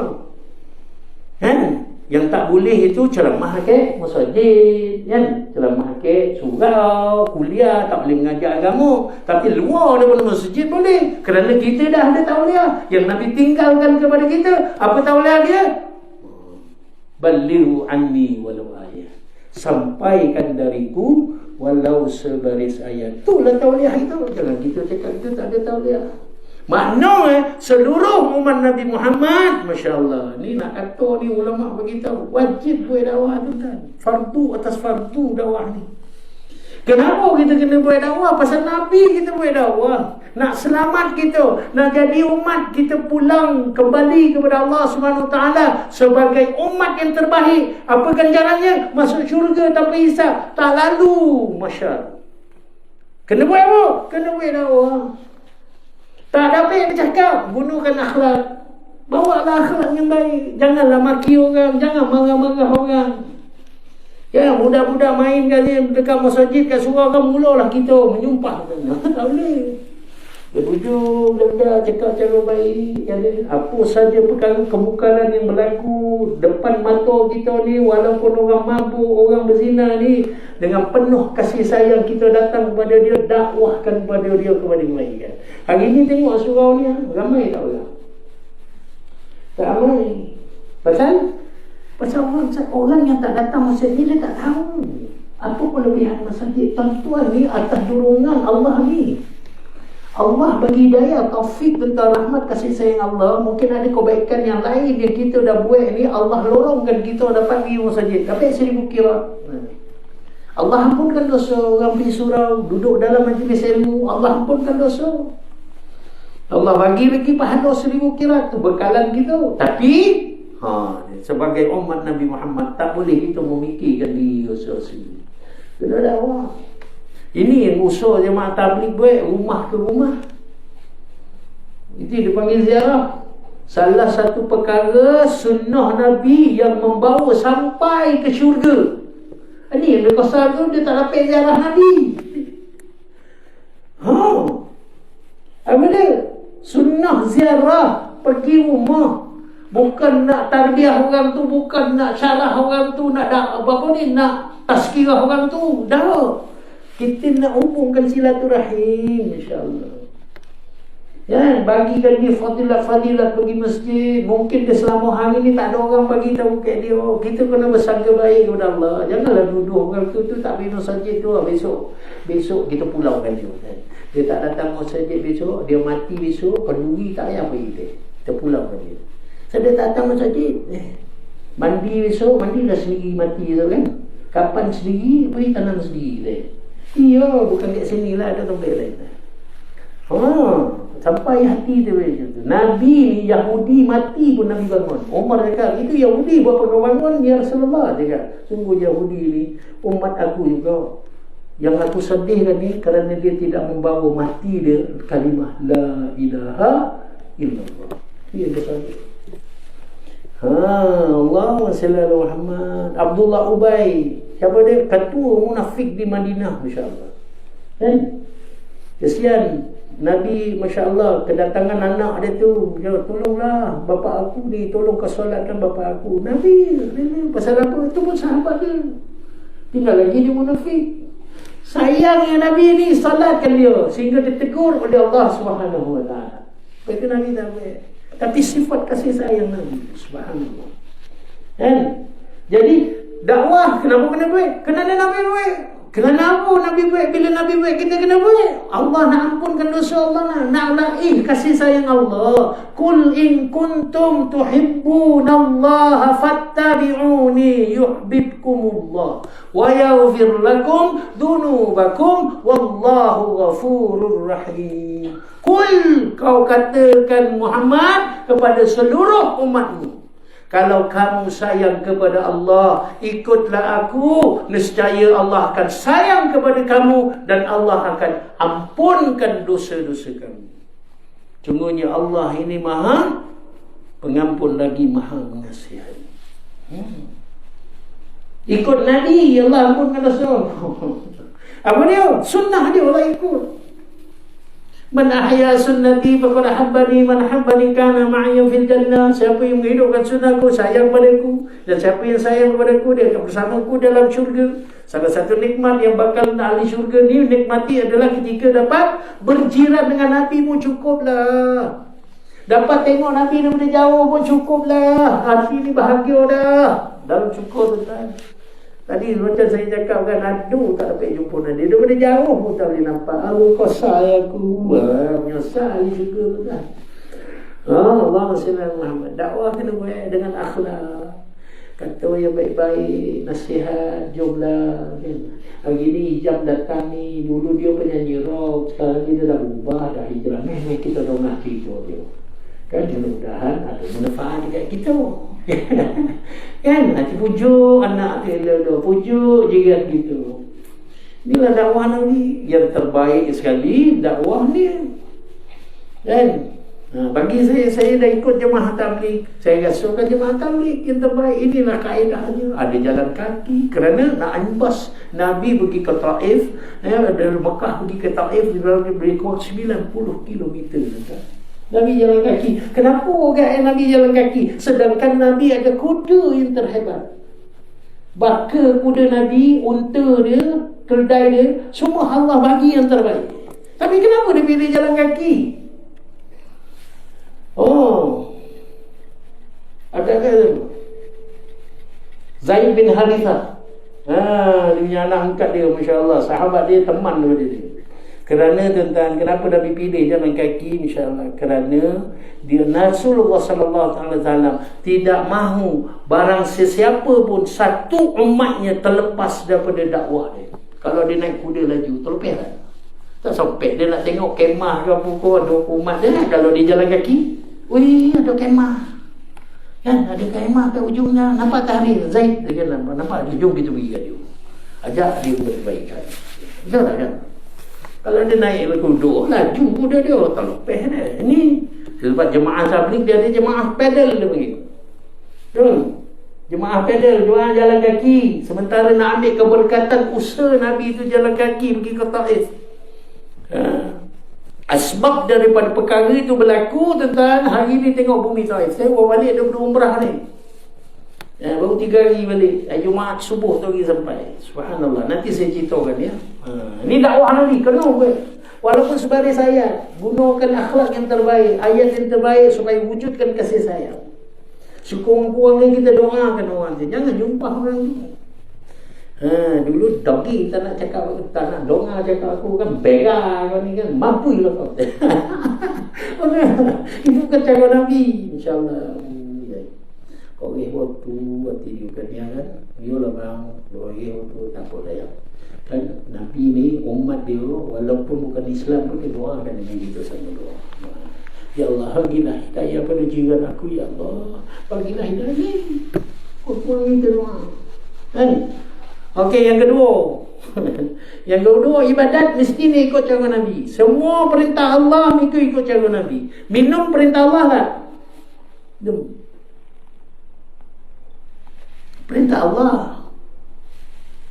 Yang tak boleh itu ceramah ke masjid, kan? Ceramah ke surau, kuliah, tak boleh mengajar agama. Tapi luar daripada masjid boleh, kerana kita dah ada tauliah yang Nabi tinggalkan kepada kita. Apa tauliah dia? Balighu anni walau ayat. Sampaikan dariku walau sebaris ayat. Itulah tauliah itu. Jangan kita cakap kita tak ada tauliah. Makna seluruh umat Nabi Muhammad, Masya Allah, ni nak kata ni ulama beritahu wajib buat dakwah tu kan. Fardu atas fardu dakwah ni. Kenapa kita kena buat dakwah? Pasal Nabi kita buat dakwah. Nak selamat kita, nak jadi umat kita pulang kembali kepada Allah Subhanahu Wa Taala sebagai umat yang terbaik. Apa ganjarannya? Masuk syurga tanpa hisab, tak lalu masyarakat. Kena buat apa? Kena buat dakwah. Tak ada apa yang bercakap, gunakan akhlak. Bawalah akhlak yang baik. Janganlah maki orang, jangan marah-marah orang. Ya, budak-budak main kali dekat masjid kat surau kan, mulalah kita menyumpah. Tak boleh. Dia bujuk, dia cakap cara baik. Apa saja perkara kemungkaran yang berlaku depan mata kita ni, walaupun orang mabuk, orang berzina ni, dengan penuh kasih sayang kita datang kepada dia, dakwahkan kepada dia kepada kebaikan. Hari ni tengok surau ni, ramai tak orang? Tak ramai. Pasal orang yang tak datang masjid ni, dia tak tahu apa kelebihan masjid. Tuan-tuan ni atas dorongan Allah ni. Allah bagi hidayah, taufik tentang rahmat kasih sayang Allah. Mungkin ada kebaikan yang lain yang kita dah buat ni, Allah lorongkan kita dapat pergi masjid. Dapat 1000 kira. Allah ampunkan dosa orang pergi surau, duduk dalam majlis ilmu, Allah ampunkan dosa. Allah bagi pahala 1000 kira, tu bekalan kita. Tapi sebagai umat Nabi Muhammad tak boleh kita memikirkan diri sendiri. Kena dakwah. Ini yang usaha jemaah tabligh buat, rumah ke rumah. Itu dipanggil ziarah. Salah satu perkara sunnah Nabi yang membawa sampai ke syurga. Ini yang berkosar tu, dia tak dapat ziarah Nabi. Apa dia? Sunnah ziarah, pergi rumah. Bukan nak tarbiyah orang tu, bukan nak syarah orang tu, nak nak tazkirah orang tu. Dah. Kita nak hubungkan silaturahim, insya-Allah. Ya, bagikan dia fadilat pergi masjid. Mungkin dia selama hari ni tak ada orang bagi tahu kat dia. Kita kena bersangka baik kepada Allah. Janganlah duduk orang tu tak pergi masjid tu. Besok kita pulaukan dia. Dia tak datang masjid besok, dia mati besok, peduli tak payah pergi dia. Kita pulaukan dia. Saya dia datang masjid. Mandi besok, mandi dah sendiri mati tu kan. Kapan sendiri, pergi tanam sendiri dia. Iya, bukan kat sini lah, ada tempat lain. Sampai hati dia macam tu. Nabi ni Yahudi mati pun Nabi bangun. Umar cakap, itu Yahudi buat apa kau bangun? Ya Rasulullah, dia cakap, sungguh Yahudi ni umat aku juga. Yang aku sedih kan ni kerana dia tidak membawa mati dia kalimah la ilaha illallah. Dia kata Allahumma salli ala Muhammad. Abdullah Ubay, siapa dia? Ketua munafik di Madinah, masya-Allah. Kan? Kesian Nabi, masya-Allah, kedatangan anak dia tu, dia tolonglah bapa aku ni, tolong kau solatkan bapa aku. Nabi, pasal apa? Itu pun sahabat dia. Tinggal lagi dia munafik. Sayangnya Nabi ni salatkan dia sehingga ditegur oleh Allah Subhanahu wa taala. Itu Nabi tak baik. Tapi sifat kasih sayang Nabi Subhanallah. Kan? Jadi dakwah kenapa kena baik? Kerana Nabi baik. Kerana apa Nabi baik? Bila Nabi baik kita kena baik. Allah nak ampunkan dosa Allah, nak laih kasih sayang Allah. Qul in kuntum tuhibbunallaha fattabi'uni yuhibbukumullah wa yaghfir lakum dhunubakum wallahu ghafurur rahim. Qul, kau katakan Muhammad kepada seluruh umatmu, kalau kamu sayang kepada Allah, ikutlah aku, nescaya Allah akan sayang kepada kamu dan Allah akan ampunkan dosa-dosa kamu. Sungguhnya Allah ini Maha Pengampun lagi Maha Mengasihani. Ikut Nabi, Allah ampunkan dosa. Apa dia? Sunnah dia Allah ikut. Man ahya sunnati faqad habbani, man habbani kana ma'i fil jannah. Siapa yang menghidupkan sunnahku, sayang padaku, dan siapa yang sayang padaku, dia akan bersamaku dalam syurga. Salah satu nikmat yang bakal ahli syurga ni nikmati adalah ketika dapat berjiran dengan Nabi pun cukuplah. Dapat tengok Nabi daripada jauh pun cukuplah. Hati ni bahagia dah. Dalam syukur tuan. Tadi macam saya cakap kan, aduh tak dapat jumpa Nabi. Daripada jauh pun tak boleh nampak. Aku kau sayangku. Menyesal juga tuan. Allah SWT Muhammad. Dakwah kena buat dengan akhlak. Kata yang baik-baik, nasihat, jomlah kan. Hari ni hijab datang ni. Dulu dia penyanyi rock, sekarang dia dah berubah, dah hijrah. Meh kita dah nak cerita dia. Kan mudah-mudahan ada manfaat dekat kita. Kan nanti pujuk anak dia, pujuk jiran gitu. Inilah dakwah Nabi yang terbaik sekali, dakwah ni. Kan? Bagi saya dah ikut jemaah tabligh. Saya rasakan jemaah tabligh yang terbaik. Inilah kaedahnya. Ada jalan kaki kerana nak ambas. Nabi pergi ke Taif, dari Mekah pergi ke Taif lebih kurang 90 km. Nabi jalan kaki. Kenapa orang Nabi jalan kaki? Sedangkan Nabi ada kuda yang terhebat. Baka kuda Nabi, unta dia, keldai dia, semua Allah bagi yang terbaik. Tapi kenapa dia pilih jalan kaki? Ada kata Zaid bin Harithah. Dia punya anak angkat dia, masya-Allah, sahabat dia, teman dia. Kerana tuan-tuan, kenapa Nabi pilih jalan kaki? Insya-Allah kerana dia Rasulullah sallallahu alaihi wasallam tidak mahu barang sesiapa pun satu umatnya terlepas daripada dakwah dia. Kalau dia naik kuda laju, terlepas tak? Tak sampai dia nak tengok kemah ke apa ke, ada umat dia. Kalau dia jalan kaki, wih, ada kemah. Kan ada kemah kat ujungnya. Nampak tahrir Zaid dia kan, nampak dia, jom kita pergi kat dia. Ajak dia berbaikan. Betul tak kan? Kalau dia naik kuda, laju kuda dia, tak lepas dah. Ini sebab jemaah tabligh dia ada jemaah pedal dia pergi. Jemaah pedal, jual jalan kaki. Sementara nak ambil keberkatan usaha Nabi itu jalan kaki pergi ke Taif. Asbab daripada perkara itu berlaku, tuan-tuan. Hari ni tengok bumi Taif. Saya bawa balik daripada umrah ni. Baru 3 hari balik. Jumaat subuh tu lagi sampai. Subhanallah. Nanti saya ceritakan ya. Ini dakwah Nabi. Kena buat. Walaupun sebaris ayat, gunakan akhlak yang terbaik, ayat yang terbaik supaya wujudkan kasih sayang. Sekurang-kurangnya kita doakan orang tu. Jangan jumpa orang tu. Dulu dogi tak nak cakap, tak nak donga cakap aku kan bega kau ni kan, mampu lah kau. Itu bukan cara Nabi. InsyaAllah kau waktu hati dia kan ya kan. Yolah bang, waktu tak apa dah ya. Kan Nabi ni umat dia walaupun bukan Islam pun dia doakan dengan kita sama doa. Ya Allah, bagilah hidayah pada jiran aku ya Allah. Bagilah hidayah ni. Kau pun minta doa. Kan? Okey, yang kedua. Yang kedua, ibadat mesti ni ikut cara Nabi. Semua perintah Allah ikut cara Nabi. Minum perintah Allah tak? Perintah Allah.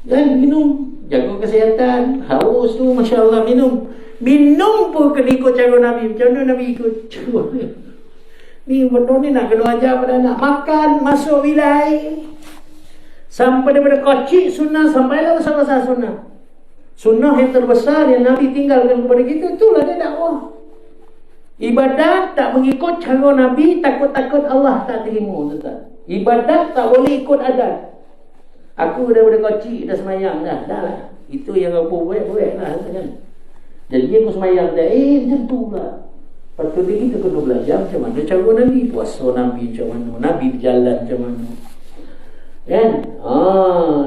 Dan minum, jaga kesihatan, haus tu Masya Allah minum. Minum pun kena ikut cara Nabi. Macam mana Nabi ikut? Cara ni benda ni nak kena ajar pada anak. Makan, masuk bilik air. Sampai daripada kecil sunnah, sampailah besar-besar sunnah. Sunnah yang terbesar yang Nabi tinggalkan kepada kita, itulah dia dakwah. Ibadat tak mengikut cara Nabi, takut-takut Allah tak terima. Ibadat tak boleh ikut adat. Aku daripada kecil dah semayang dah lah. Itu yang apa buat lah kan. Jadi aku semayang dah, macam tu lah. Lepas tu kita kena belajar macam mana cara Nabi. Puasa Nabi macam mana, Nabi berjalan macam mana, kan?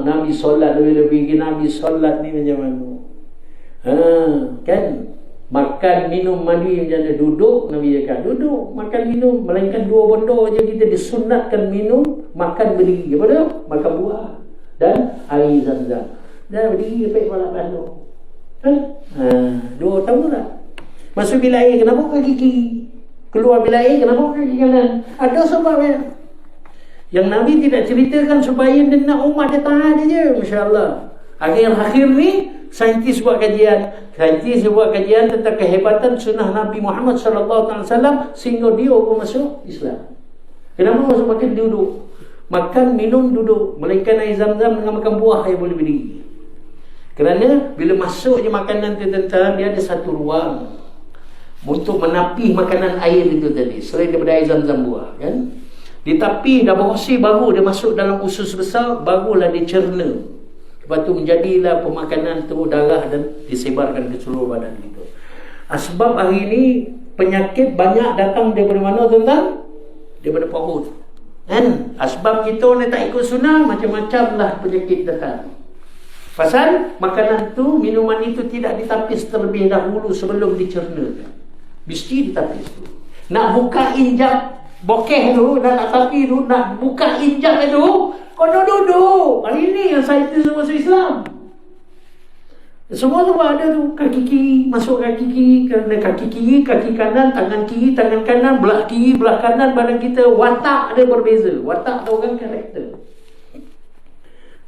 Nabi solat lebih-lebih, Nabi solat ni macam mana, kan? Makan, minum, mandi macam mana, duduk, Nabi cakap duduk, makan, minum. Melainkan dua benda je kita disunatkan minum, makan, berdiri. Apa dia? Makan buah dan air Zam-Zam. Dah berdiri sampai malam lalu. Dua tahu tak? Masuk bilik air, kenapa kaki kiri? Keluar bilik air, kenapa kaki kanan? Ada sebabnya. Yang Nabi tidak ceritakan supaya dia nak umat dia taat je. Masya Allah. Akhir-akhir ni saintis buat kajian tentang kehebatan sunnah Nabi Muhammad SAW sehingga dia pun masuk Islam. Kenapa masuk makan duduk? Makan, minum, duduk. Melainkan air Zam-Zam dengan makan buah yang boleh berdiri. Kerana bila masuk je makanan tu tentang, dia ada satu ruang untuk menapih makanan air itu tadi, selain daripada air Zam-Zam buah, kan? Ditapih, dah bersih, baru dia masuk dalam usus besar, barulah dicerna. Lepas tu menjadilah pemakanan tu darah dan disebarkan ke seluruh badan kita. Sebab hari ini penyakit banyak datang daripada mana tuan-tuan? Daripada perut, kan? Sebab kita ni tak ikut sunnah, macam-macam lah penyakit datang. Pasal makanan tu, minuman itu tidak ditapis terlebih dahulu sebelum dicerna. Mesti ditapis tu. Nak buka injap bokeh tu, nak tapi tu, nak buka injap itu, kena duduk. Hari ni yang saintis masuk Islam. Semua tu ada tu. Kaki kiri, masuk kaki kiri, kerana kaki kiri, kaki kanan, tangan kiri, tangan kanan, belah kiri, belah kanan badan kita. Watak dia berbeza. Watak tu orang karakter.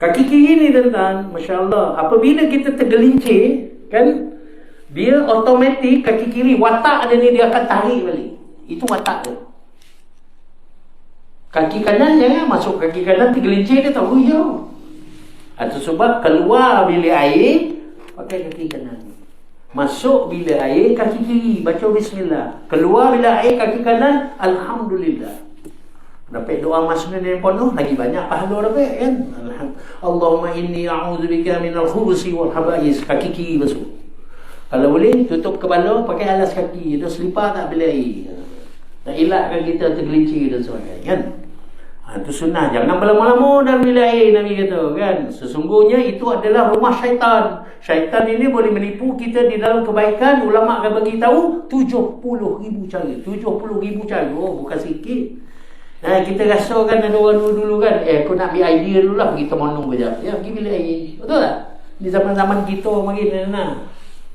Kaki kiri ni tuan-tuan, Masya Allah, apabila kita tergelincir, kan, dia automatik kaki kiri, watak dia ni dia akan tarik balik. Itu watak dia. Kaki kanan jangan masuk kaki kanan, tergelincir dia tahu je. Itu sebab keluar bilik air pakai kaki kanan, masuk bilik air kaki kiri, baca bismillah. Keluar bilik air kaki kanan, alhamdulillah. Dapat doa masnun yang penuh, lagi banyak pahala dapat, kan? Allahumma inni a'udzubika minal khubusi wal haba'is. Kaki kiri basuh. Kalau boleh tutup kepala, pakai alas kaki, itu selipar tak bilik air. Tak elakkan kita tergelincir dan sebagainya, kan? Itu sunnah. Jangan berlama-lama dalam bilik air, Nabi kata, kan? Sesungguhnya itu adalah rumah syaitan. Syaitan ini boleh menipu kita di dalam kebaikan. Ulama akan bagi tahu 70,000 cara. 70,000 cara. Oh, bukan sikit. Kita rasakan ada orang dulu kan, aku nak ambil idea dulu lah, pergi Temenung kejap. Ya, pergi bilik air. Betul tak? Di zaman-zaman kita mungkin,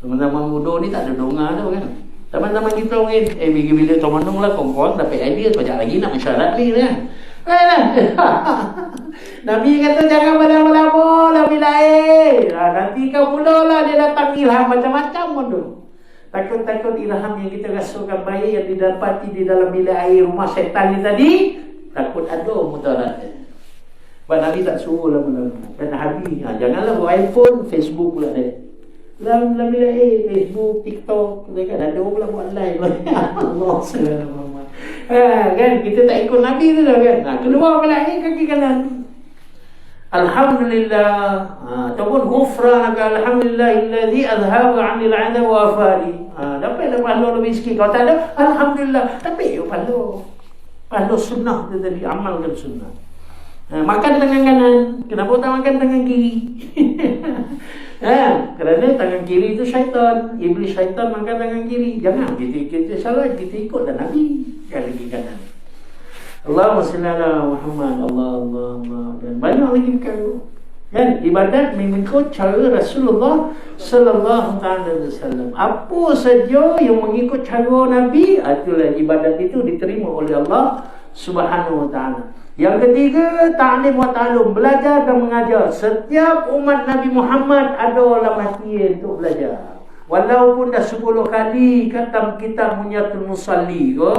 zaman-zaman muda ni tak ada donga tu kan. Zaman-zaman kita mungkin, pergi bilik Temenung lah, korang dapat idea, banyak lagi nak mesyarakat ni kan. Nabi kata jangan berlama-lama lah bilik air. Nanti kau mulalah dia datang ilham macam-macam pun tu. Takut-takut ilham yang kita rasakan baik yang didapati di dalam bilik air rumah syaitan ni tadi, takut ada mudaratnya. Sebab Nabi tak suruh lama-lama. Dan habis, janganlah buat iPhone, Facebook pula dia. Dalam bilik air, Facebook, TikTok, kan ada orang pula buat live. Allah SWT. Kan, kita tak ikut Nabi tu lah kan. Keluar bilik air kaki kanan, alhamdulillah, ataupun ghufranaka alhamdulillahillazi azhaba 'anil 'adha wa afali. Dapat pahala lebih sikit. Kalau tak ada, alhamdulillah, tapi pahala sunnah tu tadi, amalkan sunnah. Makan tangan kanan, kenapa tak makan tangan kiri? Kerana tangan kiri itu syaitan. Iblis syaitan makan tangan kiri. Jangan kita salah, kita ikutlah Nabi kaki kanan. Allahumma salli ala Muhammad. Allah. Dan banyak lagi perkara. Kan ibadat mengikut cara Rasulullah sallallahu alaihi wasallam. Apa saja yang mengikut cara Nabi, itulah ibadat itu diterima oleh Allah Subhanahu wa taala. Yang ketiga, ta'lim wa ta'allum, belajar dan mengajar. Setiap umat Nabi Muhammad ada dalam hati untuk belajar. Walaupun dah 10 kali khatam kitab Munyatul Musalli ke,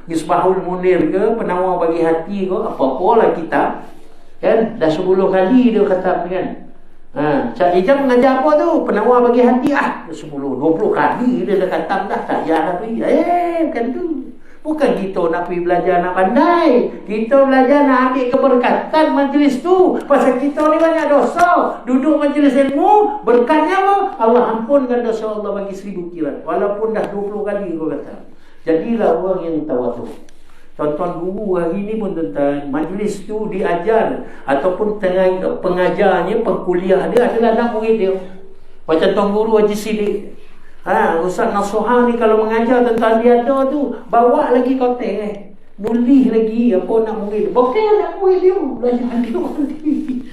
Misbahul Munir ke, Penawar bagi hati ke, apa-apalah kitab, kan? Dah 10 kali dia khatam kan. Cak Ijam mengajar apa tu? Penawar bagi hati. 10, 20 kali dia dah khatam dah. Tak payah pergi. Bukan tu. Bukan kita nak pergi belajar nak pandai. Kita belajar nak ambil keberkatan majlis tu. Pasal kita ni banyak dosa. Duduk majlis ilmu, berkatnya apa? Allah ampunkan dosa Allah bagi 1000 kirat. Walaupun dah 20 kali kau kata. Jadilah orang yang tawaduk. Tuan-tuan guru hari ni pun tuan-tuan, majlis tu diajar ataupun pengajarnya, pengkuliah dia adalah anak murid dia. Macam tuan guru Haji Sidik. Ustaz Nasuha ni kalau mengajar tentang dia ada tu, bawa lagi kotak nulis lagi apa nak murid. Bukan nak murid dia, belajar dia mandi.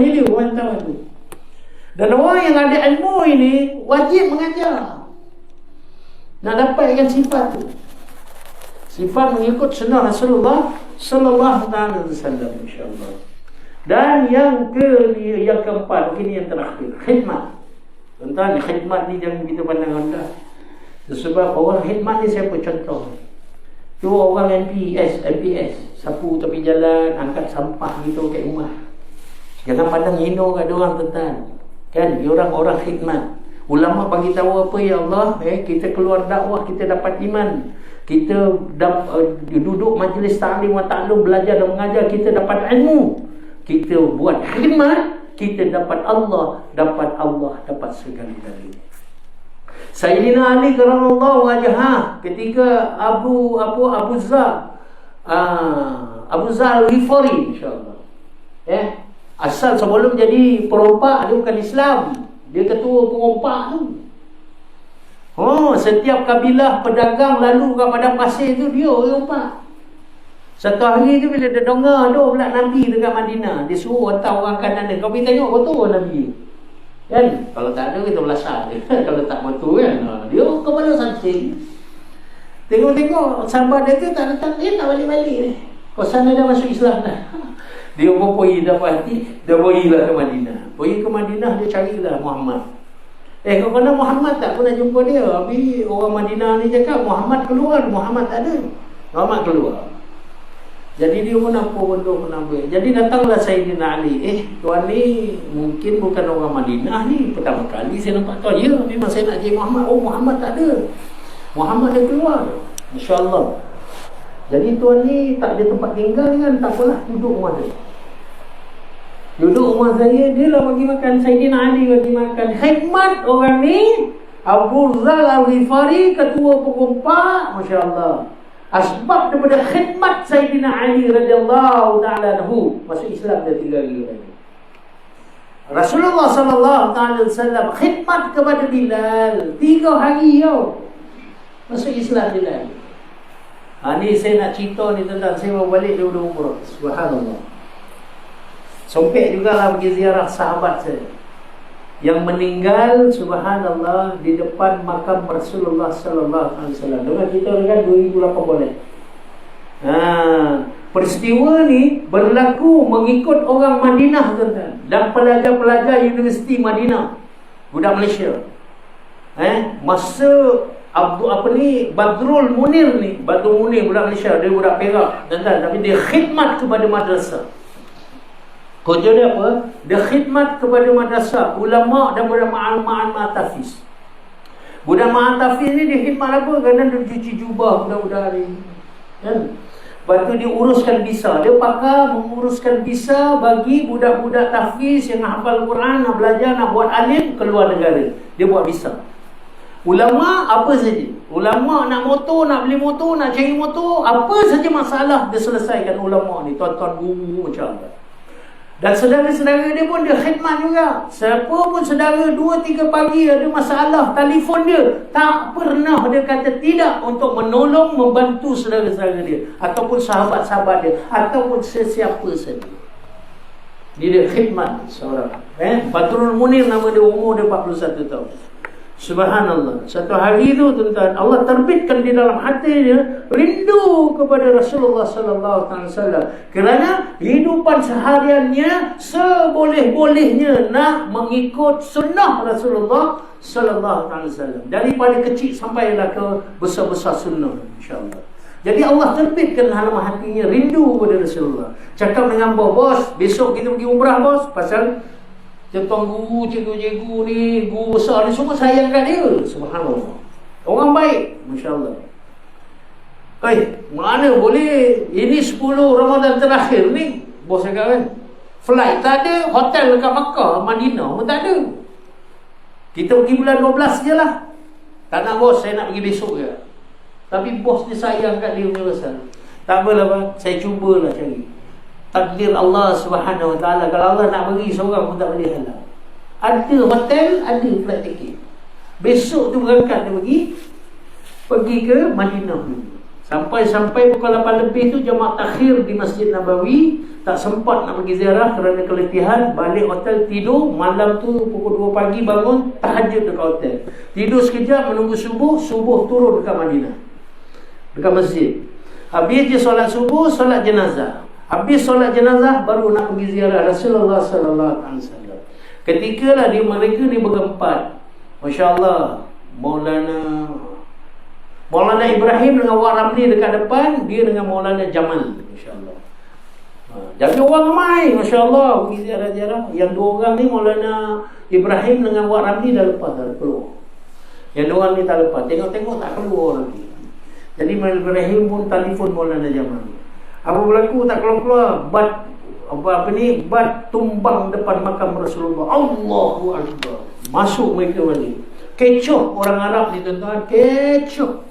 Ni dia mantap tu. Dan orang yang ada ilmu ini wajib mengajar. Nak dapatkan sifat tu. Sifat mengikut sunnah Rasulullah sallallahu alaihi wasallam, insya-Allah. Dan yang keempat, ini yang terakhir, khidmat. Tuan-tuan, khidmat ni jangan kita pandang rendah. Sebab orang khidmat ni siapa contoh? Tu orang MPS, sapu tepi jalan, angkat sampah gitu kat rumah. Jangan pandang hina kat orang, tuan-tuan. Kan, dia orang khidmat. Ulama bagi tahu apa, ya Allah, kita keluar dakwah, kita dapat iman. Kita duduk majlis ta'lim wa ta'allum, belajar dan mengajar, kita dapat ilmu. Kita buat khidmat, kita dapat Allah, dapat segala-galanya. Sayyidina Ali radhiyallahu anhu ketika Abu Zar Al-Ghifari, insya-Allah. Asal sebelum jadi perompak dia bukan Islam. Dia ketua perompak tu. Setiap kabilah pedagang lalu ke padang pasir tu dia perompak. Satu hari tu bila dia dengar ada pula Nabi dekat Madinah, dia suruh hantar orang kanan dia, kau pergi tengok betul Nabi kan? Kalau tak ada kita belasah dia. Kalau tak betul kan, dia kepala sancing. Tengok-tengok sahabat dia tu tak datang, dia tak balik-balik ni. Kau sana dah masuk Islam dah. Dia pun pergi dapat hati, dia pergilah ke Madinah. Pergi ke Madinah, dia carilah Muhammad. Kau kenal Muhammad tak? Pernah jumpa dia. Habis orang Madinah ni cakap Muhammad keluar, Muhammad tak ada. Muhammad keluar. Jadi dia pun apa benda pun ambil. Jadi datanglah Sayyidina Ali. Tuan ni mungkin bukan orang Madinah ni. Pertama kali saya nampak tuan. Ya, memang saya nak jadi Muhammad. Muhammad tak ada. Muhammad dah keluar. InsyaAllah. Jadi tuan ni tak ada tempat tinggal kan. Tak apalah, duduk rumah dia. Duduk rumah saya, dia lah bagi makan. Sayyidina Ali bagi makan. Khidmat orang ni, Abu Zar Al-Ghifari, ketua perompak. Masya Allah. Asbab daripada khidmat Sayyidina Ali radhiyallahu ta'ala anhu, masuk Islam dah 3 hari lagi. Rasulullah sallallahu alaihi wasallam khidmat kepada Bilal 3 hari masuk Islam Bilal. Ni saya nak cerita ni tentang saya baru balik dari umrah. Subhanallah. Sampai jugalah pergi ziarah sahabat saya yang meninggal, subhanallah, di depan makam Rasulullah sallallahu alaihi wasallam. Dengar kita kan 2018. Peristiwa ni berlaku mengikut orang Madinah, tuan-tuan, dan pelajar-pelajar Universiti Madinah, budak Malaysia. Masa Badrul Munir ni, Badrul Munir budak Malaysia, dia budak Perak, tuan-tuan, tapi dia khidmat kepada madrasah. Kerja dia apa? Dia khidmat kepada madrasah, ulama' dan budak ma'al tafiz. Budak ma'al tafiz ni dia khidmat apa? Kerana dia cuci jubah budak-budak ni kan? Lepas tu dia uruskan visa. Dia pakar menguruskan visa bagi budak-budak tafiz yang nak hafal Quran, nak belajar, nak buat alim keluar negara. Dia buat visa. Ulama' apa saja. Ulama' nak motor, nak beli motor, nak cari motor, apa saja masalah dia selesaikan ulama' ni. Tuan-tuan guru macam mana. Dan saudara-saudara dia pun dia khidmat juga. Siapa pun saudara 2-3 pagi ada masalah, telefon dia, tak pernah dia kata tidak untuk menolong, membantu saudara-saudara dia ataupun sahabat-sahabat dia ataupun sesiapa saja. Dia khidmat seorang. Badrul Munir nama dia, umur dia 41 tahun. Subhanallah. Satu hari tu tuan-tuan, Allah terbitkan di dalam hati dia rindu kepada Rasulullah sallallahu alaihi wasallam. Kerana hidupan sehariannya seboleh-bolehnya nak mengikut sunnah Rasulullah sallallahu alaihi wasallam. Daripada kecil sampailah ke besar-besar sunnah, insya-Allah. Jadi Allah terbitkan dalam hatinya rindu kepada Rasulullah. Cakap dengan bos, besok kita pergi umrah bos, pasal tuan guru, cikgu-cikgu ni, guru besar ni semua sayang kat dia. Subhanallah. Orang baik, masya-Allah. Mana boleh ini 10 Ramadan terakhir ni, bos cakap kan. Flight tak ada, hotel dekat Makkah, Madinah pun tak ada. Kita pergi bulan 12 je lah. Tak nak bos, saya nak pergi besok je. Tapi bos ni sayang kat dia punya pasal. Tak apalah bang, saya cubalah cari. Takdir Allah Subhanahu Wa Taala. Kalau Allah nak bagi seorang pun tak boleh halang. Ada hotel, ada flight ticket. Besok tu berangkat dia pergi ke Madinah dulu. Sampai pukul 8 lebih tu jemaah takhir di Masjid Nabawi. Tak sempat nak pergi ziarah kerana keletihan. Balik hotel tidur. Malam tu pukul 2 pagi bangun, tahajud dekat hotel. Tidur sekejap menunggu subuh. Subuh turun dekat Madinah, dekat masjid. Habis je solat subuh, solat jenazah. Habis solat jenazah baru nak pergi ziarah Rasulullah sallallahu alaihi wasallam. Ketikalah mereka ni berempat. Masya-Allah. Maulana Ibrahim dengan Wak Ramli dekat depan, dia dengan Maulana Jamal, masya-Allah. Jadi orang ramai, masya-Allah, pergi ziarah-ziarah. Yang dua orang ni Maulana Ibrahim dengan Wak Ramli dah lepas, dah keluar. Yang dua orang ni tak lepas. Tengok-tengok tak keluar lagi. Jadi Maulana Ibrahim pun telefon Maulana Jamal. Apa berlaku tak keluar-keluar? Bat tumbang depan makam Rasulullah. Allahu Akbar. Masuk mereka balik. Kecoh orang Arab ni tuan-tuan, kecoh.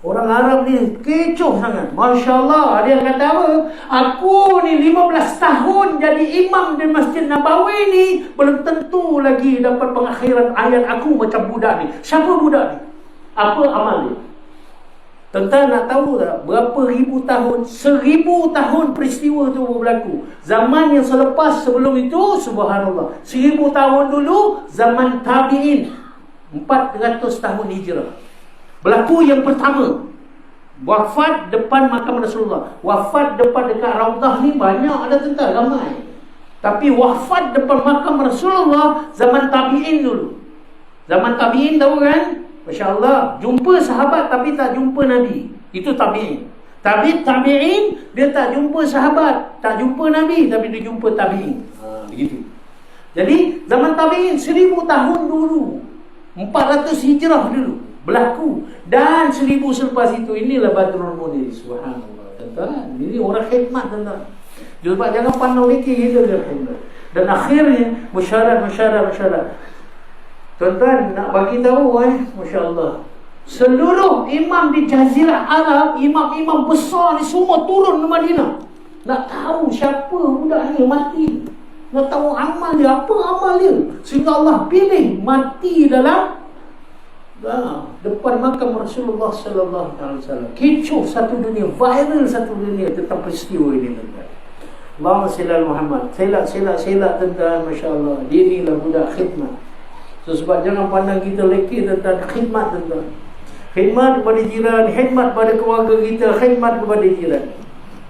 Orang Arab ni kecoh sangat. Masya-Allah. Ada yang kata apa? Aku ni 15 tahun jadi imam di Masjid Nabawi ni, belum tentu lagi dapat pengakhiran ayat aku macam budak ni. Siapa budak ni? Apa amal dia? Tuan-tuan nak tahu tak berapa ribu tahun, 1000 tahun peristiwa tu berlaku. Zaman yang selepas sebelum itu, subhanallah, 1000 tahun dulu zaman tabi'in, 400 tahun hijrah. Berlaku yang pertama, wafat depan makam Rasulullah. Wafat dekat Raudah ni banyak ada tuan-tuan, ramai. Tapi wafat depan makam Rasulullah zaman tabi'in dulu. Zaman tabi'in tahu kan? Masya-Allah, jumpa sahabat tapi tak jumpa Nabi. Itu tabi'in. Tabi'in, dia tak jumpa sahabat, tak jumpa Nabi, tapi dia jumpa tabi'in. Begitu. Jadi zaman tabi'in 1000 tahun dulu, 400 hijrah dulu berlaku. Dan 1000 selepas itu, inilah Badrul Munir. Subhanallah. Tuan-tuan, ini orang khidmat tuan-tuan. Sebab jangan pandang lekir kita dia khidmat. Dan akhirnya musyarat. Tuan-tuan, nak bagi tahu masya-Allah, seluruh imam di Jazirah Arab, imam-imam besar ni semua turun ke Madinah. Nak tahu siapa budak ni mati. Nak tahu amal dia, apa amal dia. Sehingga Allah pilih mati dalam depan makam Rasulullah sallallahu alaihi wasallam. Kecoh satu dunia, viral satu dunia tentang peristiwa ini tuan-tuan. Allahumma salli ala Muhammad. Selak tuan-tuan, masya-Allah. Dia ni lah budak khidmat. So, sebab jangan pandang kita lekir tentang khidmat tuan-tuan. Khidmat kepada jiran, khidmat kepada keluarga kita, khidmat kepada jiran.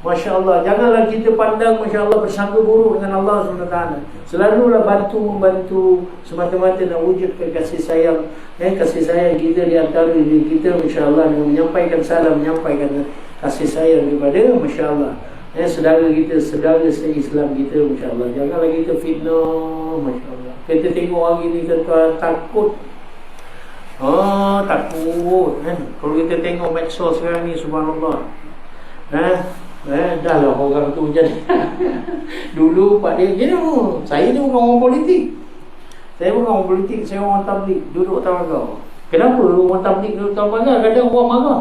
Masya-Allah, janganlah kita pandang masya-Allah bersangka buruk dengan Allah SWT. Selalulah membantu semata-mata nak wujudkan kasih sayang. Kasih sayang kita di antara diri kita, masya-Allah, dengan menyampaikan salam, menyampaikan kasih sayang kepada masya-Allah saudara kita, saudara se-Islam kita, masya-Allah. Janganlah kita fitnah, masya-Allah. Kita tengok hari ni tuan-tuan, takut. Takut kan. Kalau kita tengok medsos sekarang ni, subhanallah. Dah lah orang tu jadi. Dulu Pak dia gini, saya ni bukan orang politik. Saya orang tabligh, duduk atas pagar. Kenapa orang tabligh duduk atas pagar? Kadang orang marah.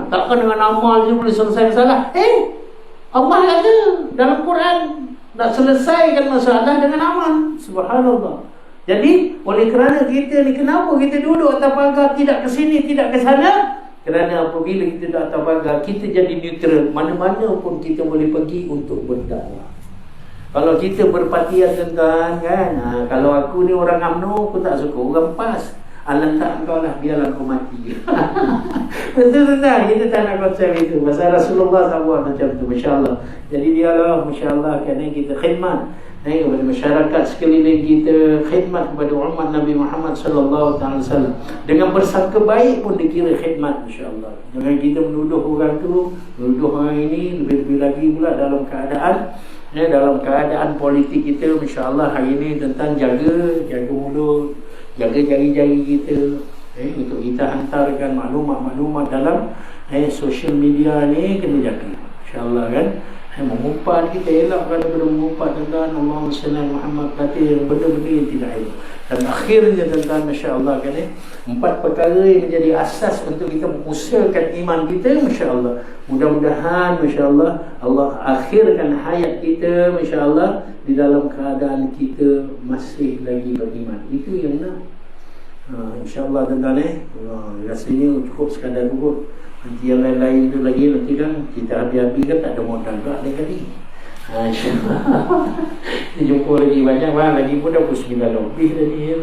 Takkan dengan amal je boleh selesai masalah. Allah kata dalam Quran nak selesaikan masalah dengan amal. Subhanallah. Jadi oleh kerana kita ni, kenapa kita duduk atas pagar, tidak ke sini, tidak ke sana? Kerana apabila kita datang pagar, kita jadi neutral. Mana-mana pun kita boleh pergi untuk berdakwah. Kalau kita berpatian tuan-tuan kan, kalau aku ni orang UMNO, aku tak suka orang PAS. Lantak kau lah, biarlah kau mati. Betul-betul kita tak nak konsep itu. Pasal Rasulullah tak buat macam tu, Masya Allah. Jadi dialah Masya Allah, kerana kita khidmat kepada masyarakat sekeliling kita, khidmat kepada umat Nabi Muhammad sallallahu alaihi wasallam. Dengan bersangka baik pun dikira khidmat, Masya-Allah. Jangan kita menuduh orang tu, menuduh orang ini, lebih-lebih lagi pula dalam keadaan politik kita, Masya-Allah hari ini tentang jaga mulut, jaga jari-jari kita, untuk kita hantarkan maklumat-maklumat dalam social media ni kena jaga, Masya-Allah kan. Mengumpat kita elakkan daripada mengumpat tentang Allahumma salli Muhammad, kata yang benda-benda yang tidak elok. Dan akhirnya tentang Masya-Allah kan, 4 perkara yang menjadi asas untuk kita mengusahakan iman kita, Masya-Allah. Mudah-mudahan Masya-Allah Allah akhirkan hayat kita, Masya-Allah, di dalam keadaan kita masih lagi beriman. Itu yang nak. InsyaAllah tuan-tuan rasanya cukup sekadar dulu. Nanti yang lain-lain tu lagi, nanti kan kita habis-habis kan tak ada modal tak lain kali. InsyaAllah kita jumpa lagi banyak lagi pun dah pukul 9 lebih tadi ya.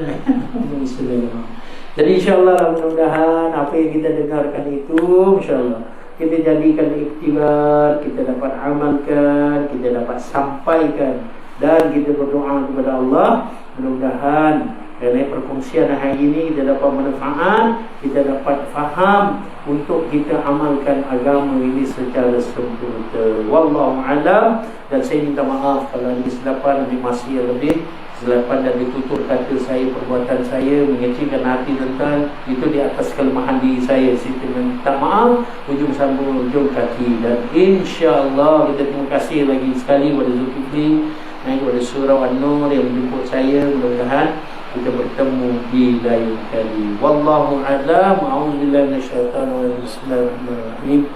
Jadi insyaAllah mudah-mudahan apa yang kita dengarkan itu, insyaAllah kita jadikan iktibar, kita dapat amalkan, kita dapat sampaikan, dan kita berdoa kepada Allah mudah-mudahan kerana perkongsian hari ini kita dapat manfaat, kita dapat faham untuk kita amalkan agama ini secara sempurna. Wallahu a'lam. Dan saya minta maaf kalau ada kesilapan, ada masih yang lebih kesilapan dan ditutur kata saya, perbuatan saya mengecilkan hati tentang itu di atas kelemahan diri saya. Saya minta maaf ujung sambung ujung kaki. Dan insya-Allah kita terima kasih lagi sekali kepada Zulkifli, kepada Surah An-Nur yang menjemput saya. Mudah-mudahan kita bertemu di lain kali. Wallahu a'lam. A'udzubillahi minasyaitonir rajim. Bismillahirrahmanirrahim.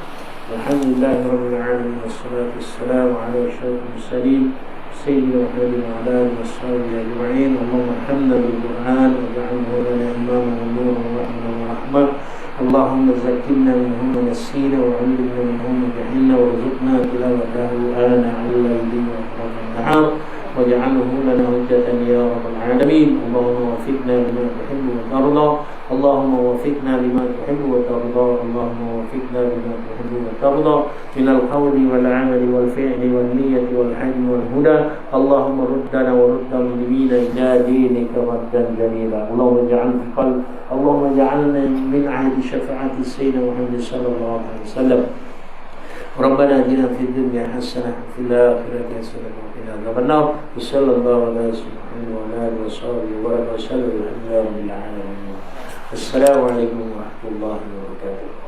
Alhamdulillahirabbil alamin wassalatu wassalamu ala asyrofil mursalin sayyidina Muhammadin wa ala alihi washabihi ajma'in. Allahumma arhamna bil Qur'an waj'alhu lana imaman wa nuran wa rahmatan wa rahmah. Allahumma zakkirna minhu ma nasina wa 'allimna minhu ma jahilna warzuqna tilawatahu ana 'al-layli wa an-nahar واجعله لنا حجة يا رب العالمين. اللهم وفقنا لما تحب وترضى. اللهم وفقنا لما تحب وترضى. اللهم وفقنا لما تحب وترضى من القول والعمل والفعل والنية والحلم والهدى. اللهم ردنا ورد المسلمين إلى دينك ردا جميلا. اللهم اجعلنا من عهد شفاعة سيدنا محمد صلى الله عليه وسلم. ربنا آتنا في الدنيا حسنة وفي الآخرة حسنة وقنا عذاب النار. وصلى الله على سيدنا محمد وعلى آله وصحبه وبارك وسلم. الحمد لله رب العالمين. السلام عليكم ورحمة الله وبركاته.